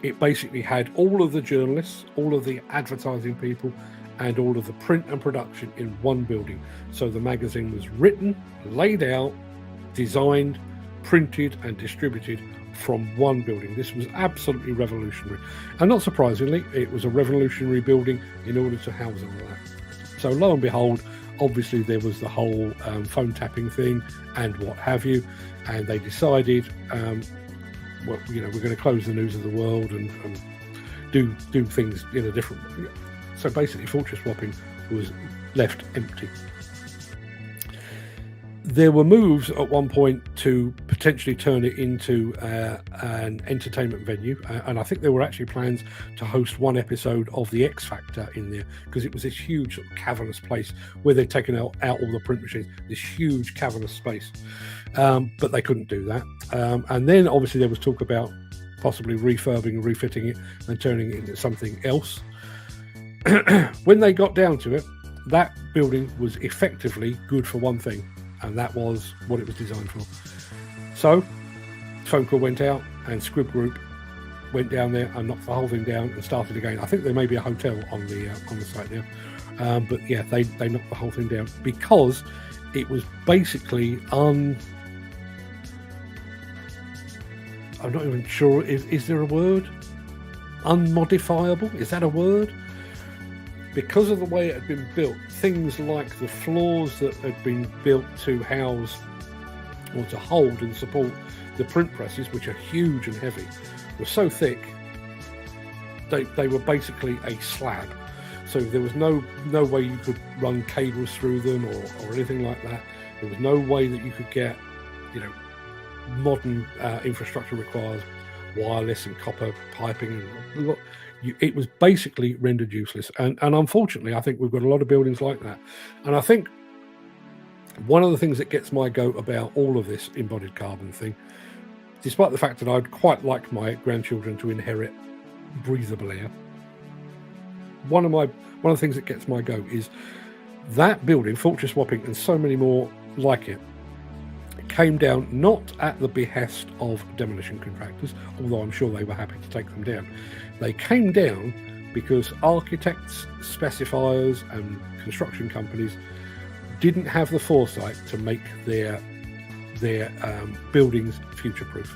It basically had all of the journalists, all of the advertising people, and all of the print and production in one building. So the magazine was written, laid out, designed, printed, and distributed from one building. This was absolutely revolutionary. And not surprisingly, it was a revolutionary building in order to house all of that. So lo and behold, obviously there was the whole phone tapping thing and what have you. And they decided, we're going to close the News of the World and do things in a different way. So basically, Fortress Wapping was left empty. There were moves at one point to potentially turn it into an entertainment venue, and I think there were actually plans to host one episode of The X Factor in there, because it was this huge sort of cavernous place where they'd taken out all the print machines, this huge cavernous space, but they couldn't do that. And then obviously there was talk about possibly refurbing and refitting it and turning it into something else. When they got down to it, that building was effectively good for one thing, and that was what it was designed for. So, phone call went out, and Scrib Group went down there and knocked the whole thing down and started again. I think there may be a hotel on the site now, but yeah, they knocked the whole thing down because it was basically I'm not even sure. Is there a word? Unmodifiable? Is that a word? Because of the way it had been built, things like the floors that had been built to house or to hold and support the print presses, which are huge and heavy, were so thick they were basically a slab. So there was no way you could run cables through them or anything like that. There was no way that you could get, modern infrastructure requires wireless and copper piping. It was basically rendered useless. And unfortunately, I think we've got a lot of buildings like that. And I think one of the things that gets my goat about all of this embodied carbon thing, despite the fact that I'd quite like my grandchildren to inherit breathable air, one of the things that gets my goat is that building, Fortress Wapping, and so many more like it, came down not at the behest of demolition contractors, although I'm sure they were happy to take them down. They came down because architects, specifiers, and construction companies didn't have the foresight to make their buildings future-proof.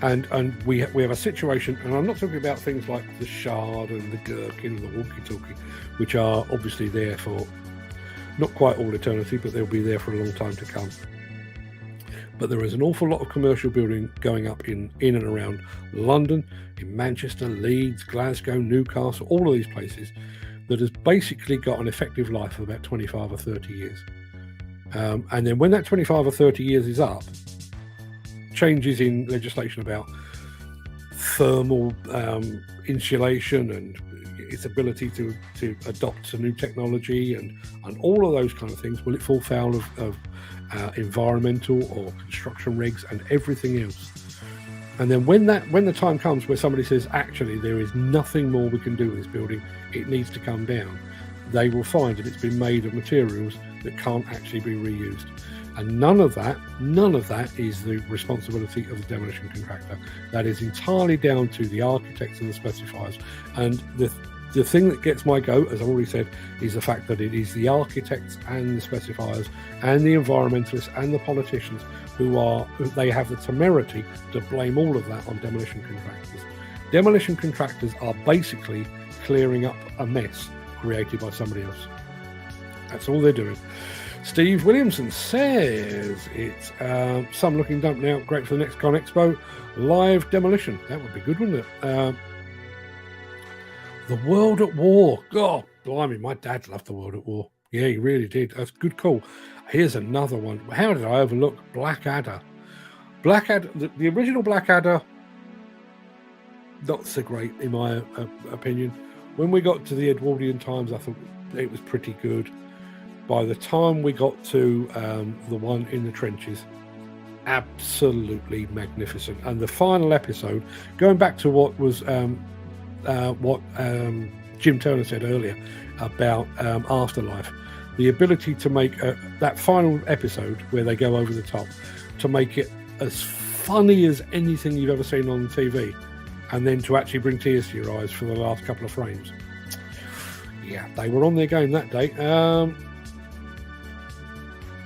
And we have a situation, and I'm not talking about things like the Shard and the Gherkin and the walkie-talkie, which are obviously there for not quite all eternity, but they'll be there for a long time to come. But there is an awful lot of commercial building going up in and around London, in Manchester, Leeds, Glasgow, Newcastle, all of these places that has basically got an effective life of about 25 or 30 years. And then when that 25 or 30 years is up, changes in legislation about thermal insulation and its ability to adopt a new technology and all of those kind of things, will it fall foul of environmental or construction regs and everything else? And then when the time comes where somebody says, actually, there is nothing more we can do with this building, it needs to come down, they will find that it's been made of materials that can't actually be reused. And none of that is the responsibility of the demolition contractor. That is entirely down to the architects and the specifiers. And the thing that gets my goat, as I've already said, is the fact that it is the architects and the specifiers and the environmentalists and the politicians they have the temerity to blame all of that on demolition contractors. Demolition contractors are basically clearing up a mess created by somebody else. That's all they're doing. Steve Williamson says it's some looking dump now, great for the next Con Expo. Live demolition. That would be good, wouldn't it? The World at War. God, blimey, my dad loved The World at War. Yeah, he really did. That's a good call. Here's another one. How did I overlook Blackadder? Blackadder, the original Blackadder, not so great in my opinion. When we got to the Edwardian times, I thought it was pretty good. By the time we got to the one in the trenches, absolutely magnificent. And the final episode, going back to what was what Jim Turner said earlier about Afterlife, the ability to make that final episode where they go over the top, to make it as funny as anything you've ever seen on TV, and then to actually bring tears to your eyes for the last couple of frames. Yeah, they were on their game that day.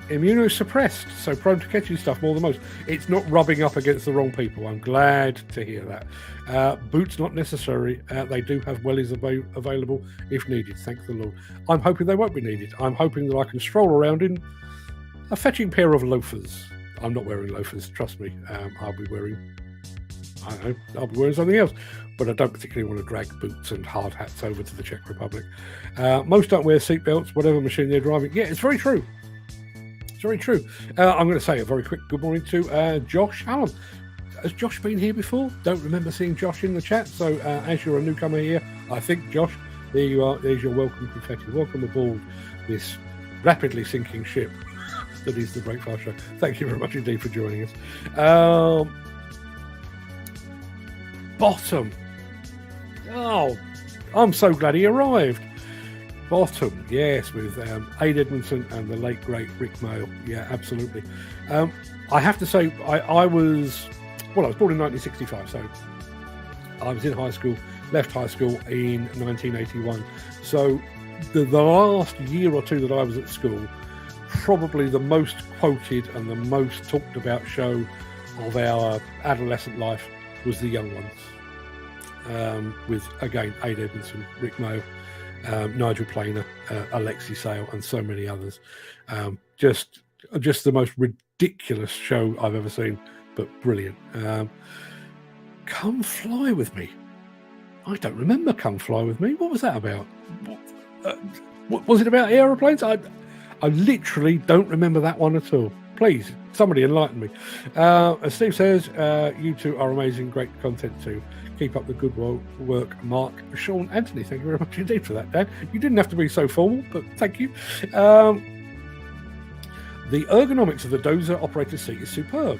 Immunosuppressed, so prone to catching stuff more than most. It's not rubbing up against the wrong people. I'm glad to hear that. Boots not necessary. They do have wellies available if needed. Thank the Lord. I'm hoping they won't be needed. I'm hoping that I can stroll around in a fetching pair of loafers. I'm not wearing loafers, trust me. I'll be wearing something else. But I don't particularly want to drag boots and hard hats over to the Czech Republic. Most don't wear seatbelts, whatever machine they're driving. Yeah, it's very true. It's very true. I'm going to say a very quick good morning to Josh Hallam. Has Josh been here before? Don't remember seeing Josh in the chat. So as you're a newcomer here, I think, Josh, there you are. There's your welcome confetti. Welcome aboard this rapidly sinking ship that is the Breakfast Show. Thank you very much indeed for joining us. Bottom. Oh, I'm so glad he arrived. Bottom, yes, with Aid Edmondson and the late, great Rick Mail. Yeah, absolutely. I have to say, I was born in 1965, so I was in high school, left high school in 1981. So the last year or two that I was at school, probably the most quoted and the most talked about show of our adolescent life was The Young Ones, with, again, Aid Edmondson, Rick Mail, Nigel Planer, Alexi Sale, and so many others. Just the most ridiculous show I've ever seen, but brilliant. Come Fly With Me. I don't remember Come Fly With Me. What was that about? Was it about aeroplanes? I literally don't remember that one at all. Please, somebody enlighten me. As Steve says, you two are amazing, great content too. Keep up the good work, Mark, Sean, Anthony. Thank you very much indeed for that, Dan. You didn't have to be so formal, but thank you. The ergonomics of the dozer operator's seat is superb.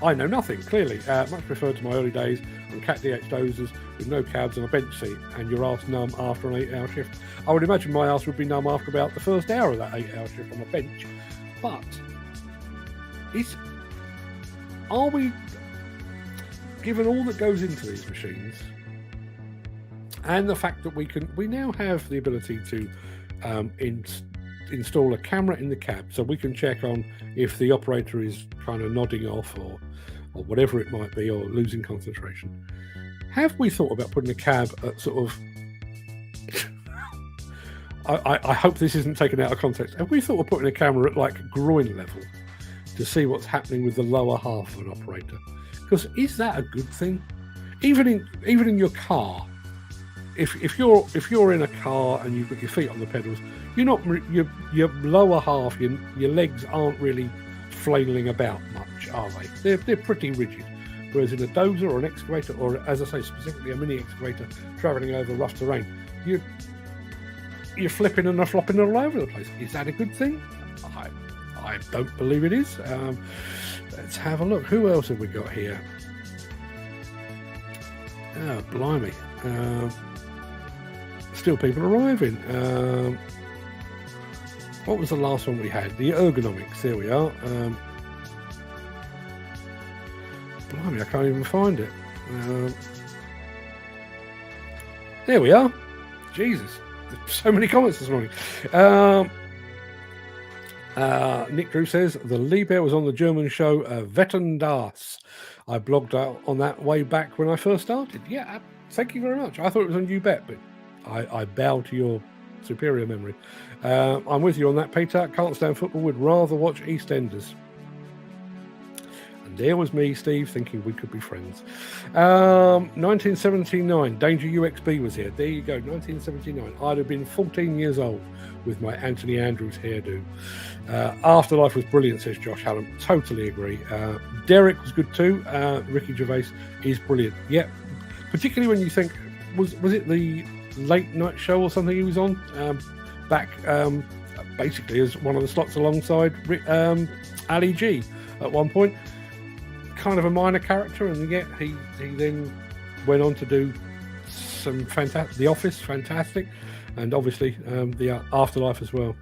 I know nothing, clearly. Much preferred to my early days on Cat DX dozers with no cabs and a bench seat, and your arse numb after an 8-hour shift. I would imagine my arse would be numb after about the first hour of that 8-hour shift on a bench. But are we, given all that goes into these machines, and the fact that we now have the ability to install a camera in the cab, so we can check on if the operator is kind of nodding off or whatever it might be, or losing concentration. Have we thought about putting a cab at sort of I hope this isn't taken out of context. Have we thought of putting a camera at like groin level to see what's happening with the lower half of an operator? Because is that a good thing? Even in your car, if you're in a car and you've got your feet on the pedals, you're not your lower half, your legs aren't really flailing about much, are they? They're pretty rigid. Whereas in a dozer or an excavator, or as I say specifically a mini excavator travelling over rough terrain, you're flipping and flopping all over the place. Is that a good thing? I don't believe it is. Let's have a look. Who else have we got here? Oh, blimey. Still people arriving. What was the last one we had? The ergonomics. There we are. Blimey, I can't even find it. There we are. Jesus, so many comments this morning. Nick Drew says the Liebherr was on the German show Wetten das. I blogged out on that way back when I first started. Yeah, thank you very much. I thought it was on You Bet, but I bow to your superior memory. I'm with you on that, Peter. Can't stand football, would rather watch EastEnders. And there was me, Steve, thinking we could be friends. 1979, Danger UXB was here. There you go, 1979. I'd have been 14 years old with my Anthony Andrews hairdo. Afterlife was brilliant, says Josh Hallam. Totally agree. Derek was good too. Ricky Gervais is brilliant. Yeah, particularly when you think, was it the late night show or something he was on back basically as one of the slots alongside Ali G at one point. Kind of a minor character, and yet he then went on to do some fantastic. The Office, fantastic, and obviously the Afterlife as well.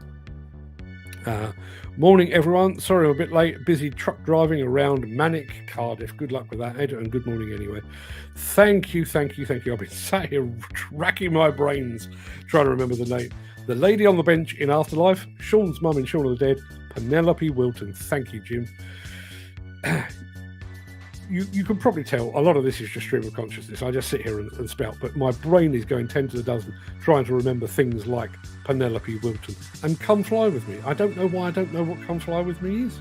Morning, everyone. Sorry I'm a bit late. Busy truck driving around manic Cardiff. Good luck with that, Ed, and good morning anyway. Thank you. I've been sat here racking my brains trying to remember the name. The lady on the bench in Afterlife, Sean's mum in Shaun of the Dead, Penelope Wilton. Thank you, Jim. You can probably tell a lot of this is just stream of consciousness. I just sit here and spout, but my brain is going 10 to the dozen trying to remember things like Penelope Wilton and Come Fly With Me. I don't know why I don't know what Come Fly With Me is.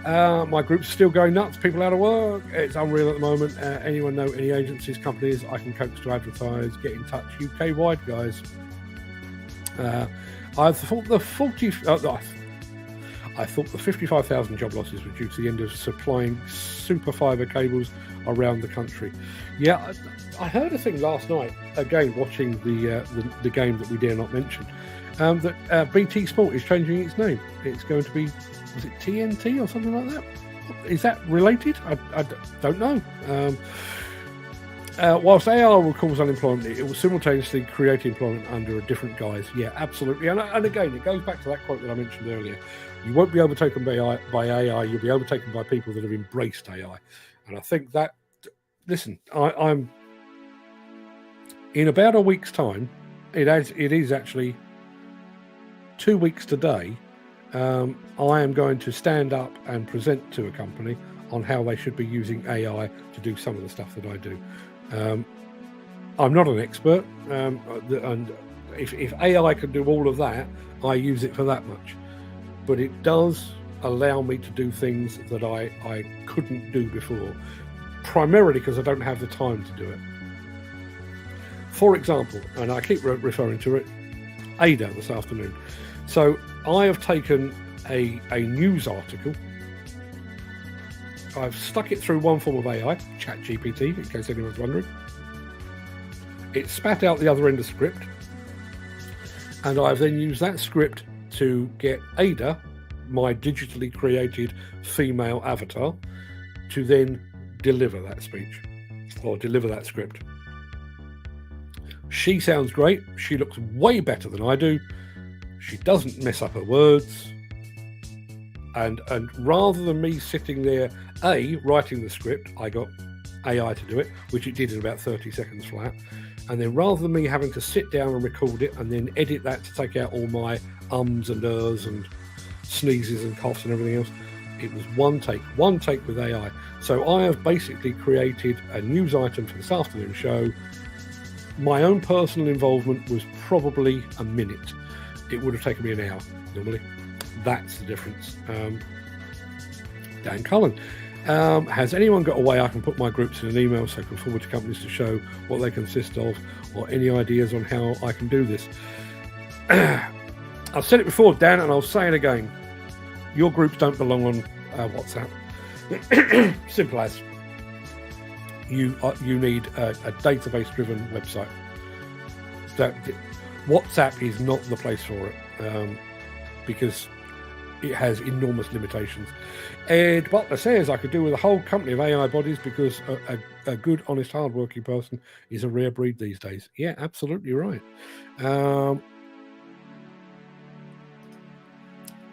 My group's still going nuts. People out of work. It's unreal at the moment. Anyone know any agencies, companies I can coax to advertise? Get in touch. UK-wide, guys. I thought the 55,000 job losses were due to the end of supplying super fibre cables around the country. Yeah, I heard a thing last night, again, watching the game that we dare not mention, that BT Sport is changing its name. It's going to be, was it TNT or something like that? Is that related? I don't know. Whilst AI will cause unemployment, it will simultaneously create employment under a different guise. Yeah, absolutely. And again, it goes back to that quote that I mentioned earlier. You won't be overtaken by AI. You'll be overtaken by people that have embraced AI. And I think that, listen, I'm in about a week's time. It is actually 2 weeks today. I am going to stand up and present to a company on how they should be using AI to do some of the stuff that I do. I'm not an expert, and if AI can do all of that, I use it for that much. But it does allow me to do things that I couldn't do before, primarily because I don't have the time to do it. For example, and I keep referring to it, Ada this afternoon. So I have taken a news article, I've stuck it through one form of AI, ChatGPT, in case anyone's wondering. It spat out the other end of script, and I've then used that script to get Ada, my digitally created female avatar, to then deliver that speech or deliver that script. She sounds great. She looks way better than I do. She doesn't mess up her words. And rather than me sitting there, writing the script, I got AI to do it, which it did in about 30 seconds flat. And then rather than me having to sit down and record it and then edit that to take out all my ums and ers and sneezes and coughs and everything else, it was one take with AI. So I have basically created a news item for this afternoon show. My own personal involvement was probably a minute. It would have taken me an hour normally. That's the difference. Dan Cullen. Has anyone got a way I can put my groups in an email so I can forward to companies to show what they consist of, or any ideas on how I can do this? I've said it before, Dan, and I'll say it again. Your groups don't belong on WhatsApp. Simple as. You need a database-driven website. WhatsApp is not the place for it, because it has enormous limitations. Ed Butler says I could do with a whole company of AI bodies because a good, honest, hard-working person is a rare breed these days. Yeah, absolutely right.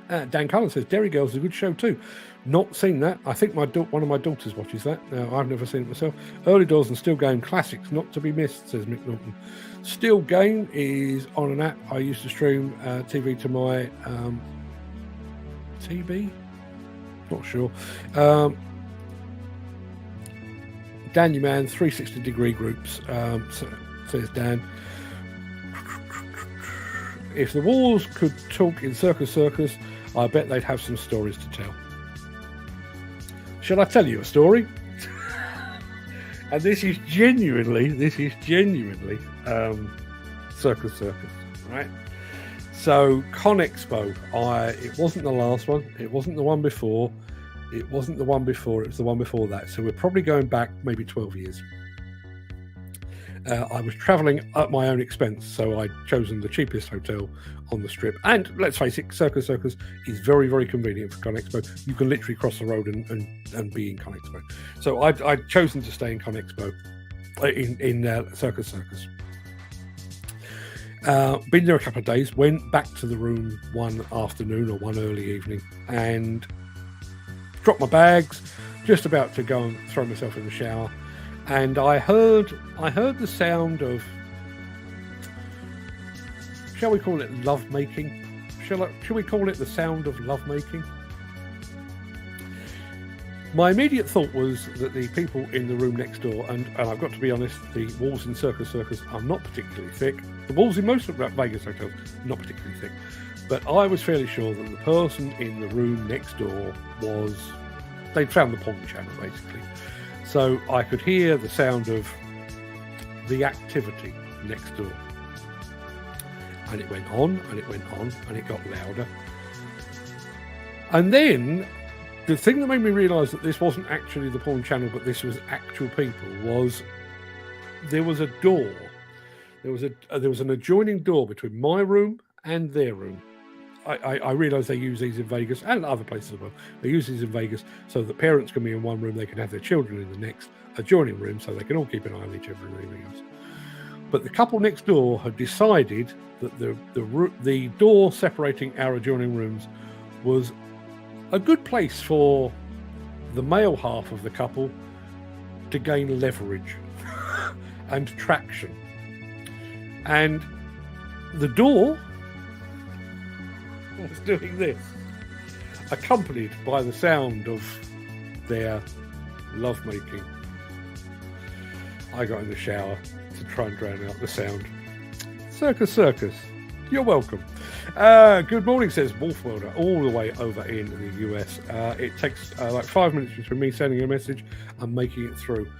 Dan Cullen says Derry Girls is a good show too. Not seen that. I think one of my daughters watches that. I've never seen it myself. Early Doors and Still Game classics, not to be missed, says Mick Norton. Still Game is on an app. I used to stream TV to my TB. Not sure. Danny Man, 360 degree groups, says Dan. If the walls could talk in Circus, I bet they'd have some stories to tell. Shall I tell you a story? And this is genuinely Circus, right? So ConExpo, it wasn't the last one, it wasn't the one before, it was the one before that. So we're probably going back maybe 12 years. I was travelling at my own expense, so I'd chosen the cheapest hotel on the strip. And let's face it, Circus is very, very convenient for ConExpo. You can literally cross the road and be in ConExpo. So I'd chosen to stay in ConExpo, in Circus. Been there a couple of days, went back to the room one afternoon or one early evening and dropped my bags, just about to go and throw myself in the shower. And I heard the sound of, shall we call it lovemaking? Shall we call it the sound of lovemaking? My immediate thought was that the people in the room next door, and I've got to be honest, the walls in Circus are not particularly thick. The walls in most of Vegas hotels are not particularly thick. But I was fairly sure that the person in the room next door they'd found the porn channel, basically. So I could hear the sound of the activity next door. And it went on, and it went on, and it got louder. And then, the thing that made me realise that this wasn't actually the porn channel, but this was actual people, was there was a door. There was an adjoining door between my room and their room. I realise they use these in Vegas and other places as well. They use these in Vegas so that parents can be in one room, they can have their children in the next adjoining room, so they can all keep an eye on each other and everything else. But the couple next door had decided that the door separating our adjoining rooms was a good place for the male half of the couple to gain leverage and traction. And the door was doing this, accompanied by the sound of their lovemaking. I got in the shower to try and drown out the sound. Circus, you're welcome. Good morning, says Wolf Welder, all the way over in the US. It takes like 5 minutes between me sending a message and making it through.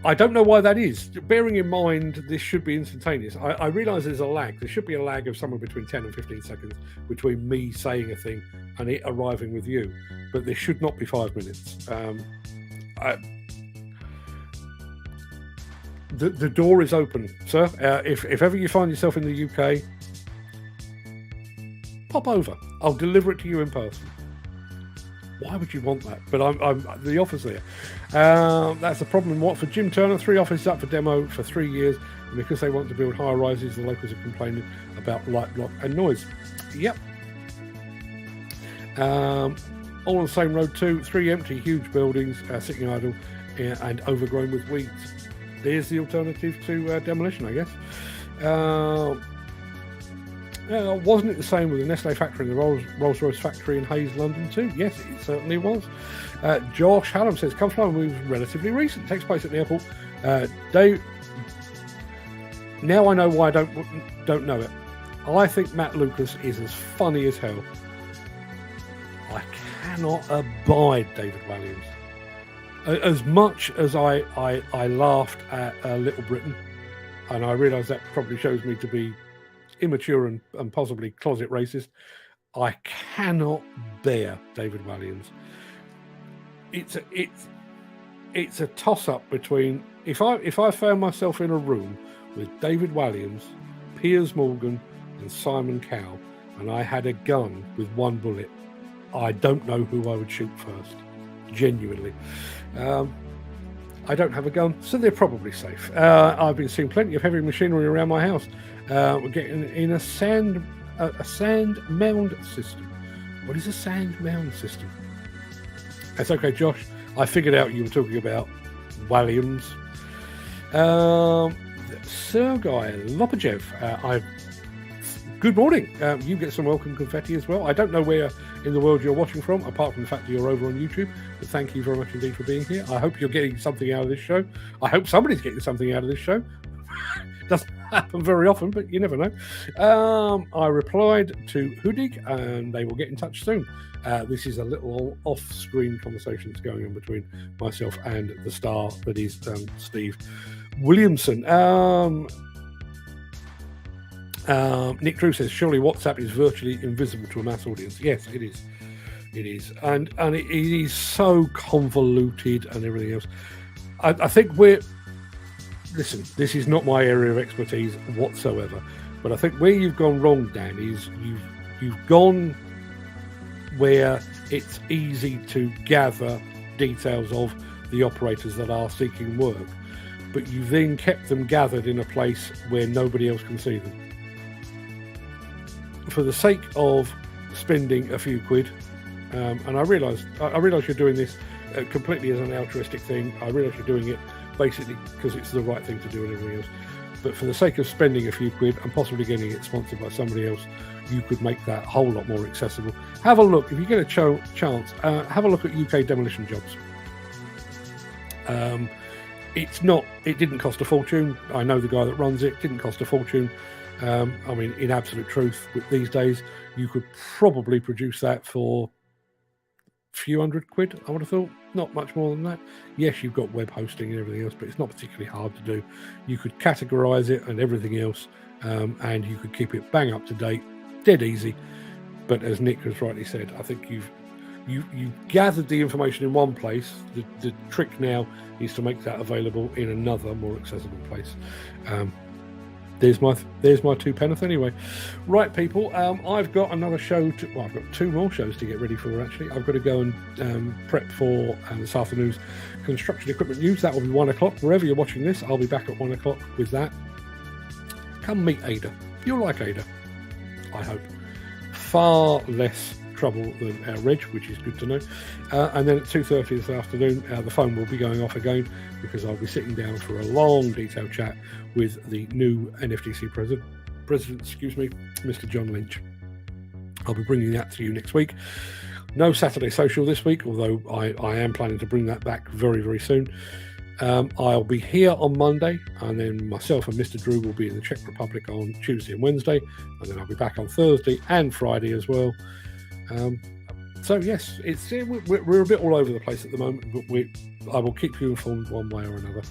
I don't know why that is. Bearing in mind, this should be instantaneous. I realise there's a lag. There should be a lag of somewhere between 10 and 15 seconds between me saying a thing and it arriving with you. But there should not be 5 minutes. The door is open, sir. If ever you find yourself in the UK, pop over. I'll deliver it to you in person. Why would you want that? But I'm the offer's there. That's the problem in Watford. Jim Turner, 3 offices up for demo for 3 years, and because they want to build higher rises, the locals are complaining about light block and noise. Yep. All on the same road too. 3 empty, huge buildings sitting idle and overgrown with weeds. There's the alternative to demolition, I guess. Wasn't it the same with the Nestle factory and the Rolls-Royce factory in Hayes, London too? Yes, it certainly was. Josh Hallam says, Come Fly was relatively recent. Takes place at the airport. Dave, now I know why I don't know it. I think Matt Lucas is as funny as hell. I cannot abide David Walliams. As much as I laughed at Little Britain, and I realise that probably shows me to be immature and possibly closet racist, I cannot bear David Walliams. It's a toss-up between if I found myself in a room with David Walliams, Piers Morgan, and Simon Cowell, and I had a gun with one bullet, I don't know who I would shoot first. Genuinely. I don't have a gun, so they're probably safe. I've been seeing plenty of heavy machinery around my house. We're getting in a sand a sand mound system. What is a sand mound system? That's okay, Josh. I figured out you were talking about Williams. Sergei Lopajev, good morning. You get some welcome confetti as well. I don't know where in the world you're watching from, apart from the fact that you're over on YouTube. But thank you very much indeed for being here. I hope you're getting something out of this show. I hope somebody's getting something out of this show. Doesn't happen very often, but you never know. I replied to Hudig, and they will get in touch soon. This is a little off-screen conversation that's going on between myself and the star that is Steve Williamson. Nick Drew says, surely WhatsApp is virtually invisible to a mass audience. Yes, it is. It is. And it is so convoluted and everything else. I think listen, this is not my area of expertise whatsoever, but I think where you've gone wrong, Dan, is you've gone where it's easy to gather details of the operators that are seeking work, but you then kept them gathered in a place where nobody else can see them. For the sake of spending a few quid, and I realise you're doing this completely as an altruistic thing. I realise you're doing it basically because it's the right thing to do and everything else. But for the sake of spending a few quid and possibly getting it sponsored by somebody else, you could make that a whole lot more accessible. Have a look. If you get a chance, have a look at UK demolition jobs. It didn't cost a fortune. I know the guy that runs it. Didn't cost a fortune. I mean, in absolute truth, these days, you could probably produce that for a few hundred quid, I would have thought. Not much more than that. Yes, you've got web hosting and everything else, but it's not particularly hard to do. You could categorize it and everything else, and you could keep it bang up to date, dead easy. But as Nick has rightly said, I think you've gathered the information in one place. The trick now is to make that available in another, more accessible place. There's my two penneth anyway. Right, people, I've got another show I've got two more shows to get ready for, actually. I've got to go and prep for this afternoon's construction equipment news. That will be 1 o'clock. Wherever you're watching this, I'll be back at 1 o'clock with that. Come meet Ada. You'll like Ada, I hope. Far less trouble than Reg, which is good to know. And then at 2:30 this afternoon, the phone will be going off again because I'll be sitting down for a long, detailed chat with the new NFDC president, Mr. John Lynch. I'll be bringing that to you next week. No Saturday Social this week, although I am planning to bring that back very, very soon. I'll be here on Monday, and then myself and Mr. Drew will be in the Czech Republic on Tuesday and Wednesday, and then I'll be back on Thursday and Friday as well. So yes, we're a bit all over the place at the moment, but I will keep you informed one way or another.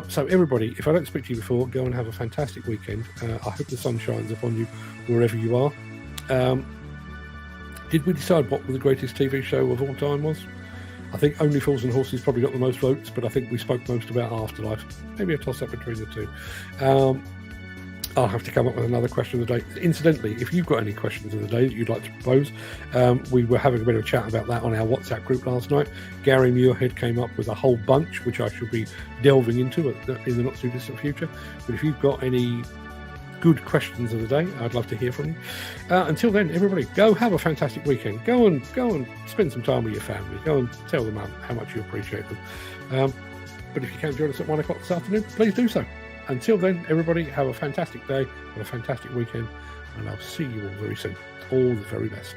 So everybody, if I don't speak to you before, go and have a fantastic weekend. I hope the sun shines upon you wherever you are. Did we decide what the greatest TV show of all time was? I think Only Fools and Horses probably got the most votes, but I think we spoke most about Afterlife. Maybe a toss-up between the two. I'll have to come up with another question of the day. Incidentally, if you've got any questions of the day that you'd like to propose, we were having a bit of a chat about that on our WhatsApp group last night. Gary Muirhead came up with a whole bunch, which I shall be delving into in the not-too-distant future. But if you've got any good questions of the day, I'd love to hear from you. Until then, everybody, go have a fantastic weekend. Go and spend some time with your family. Go and tell them how much you appreciate them. But if you can join us at 1 o'clock this afternoon, please do so. Until then, everybody, have a fantastic day and a fantastic weekend, and I'll see you all very soon. All the very best.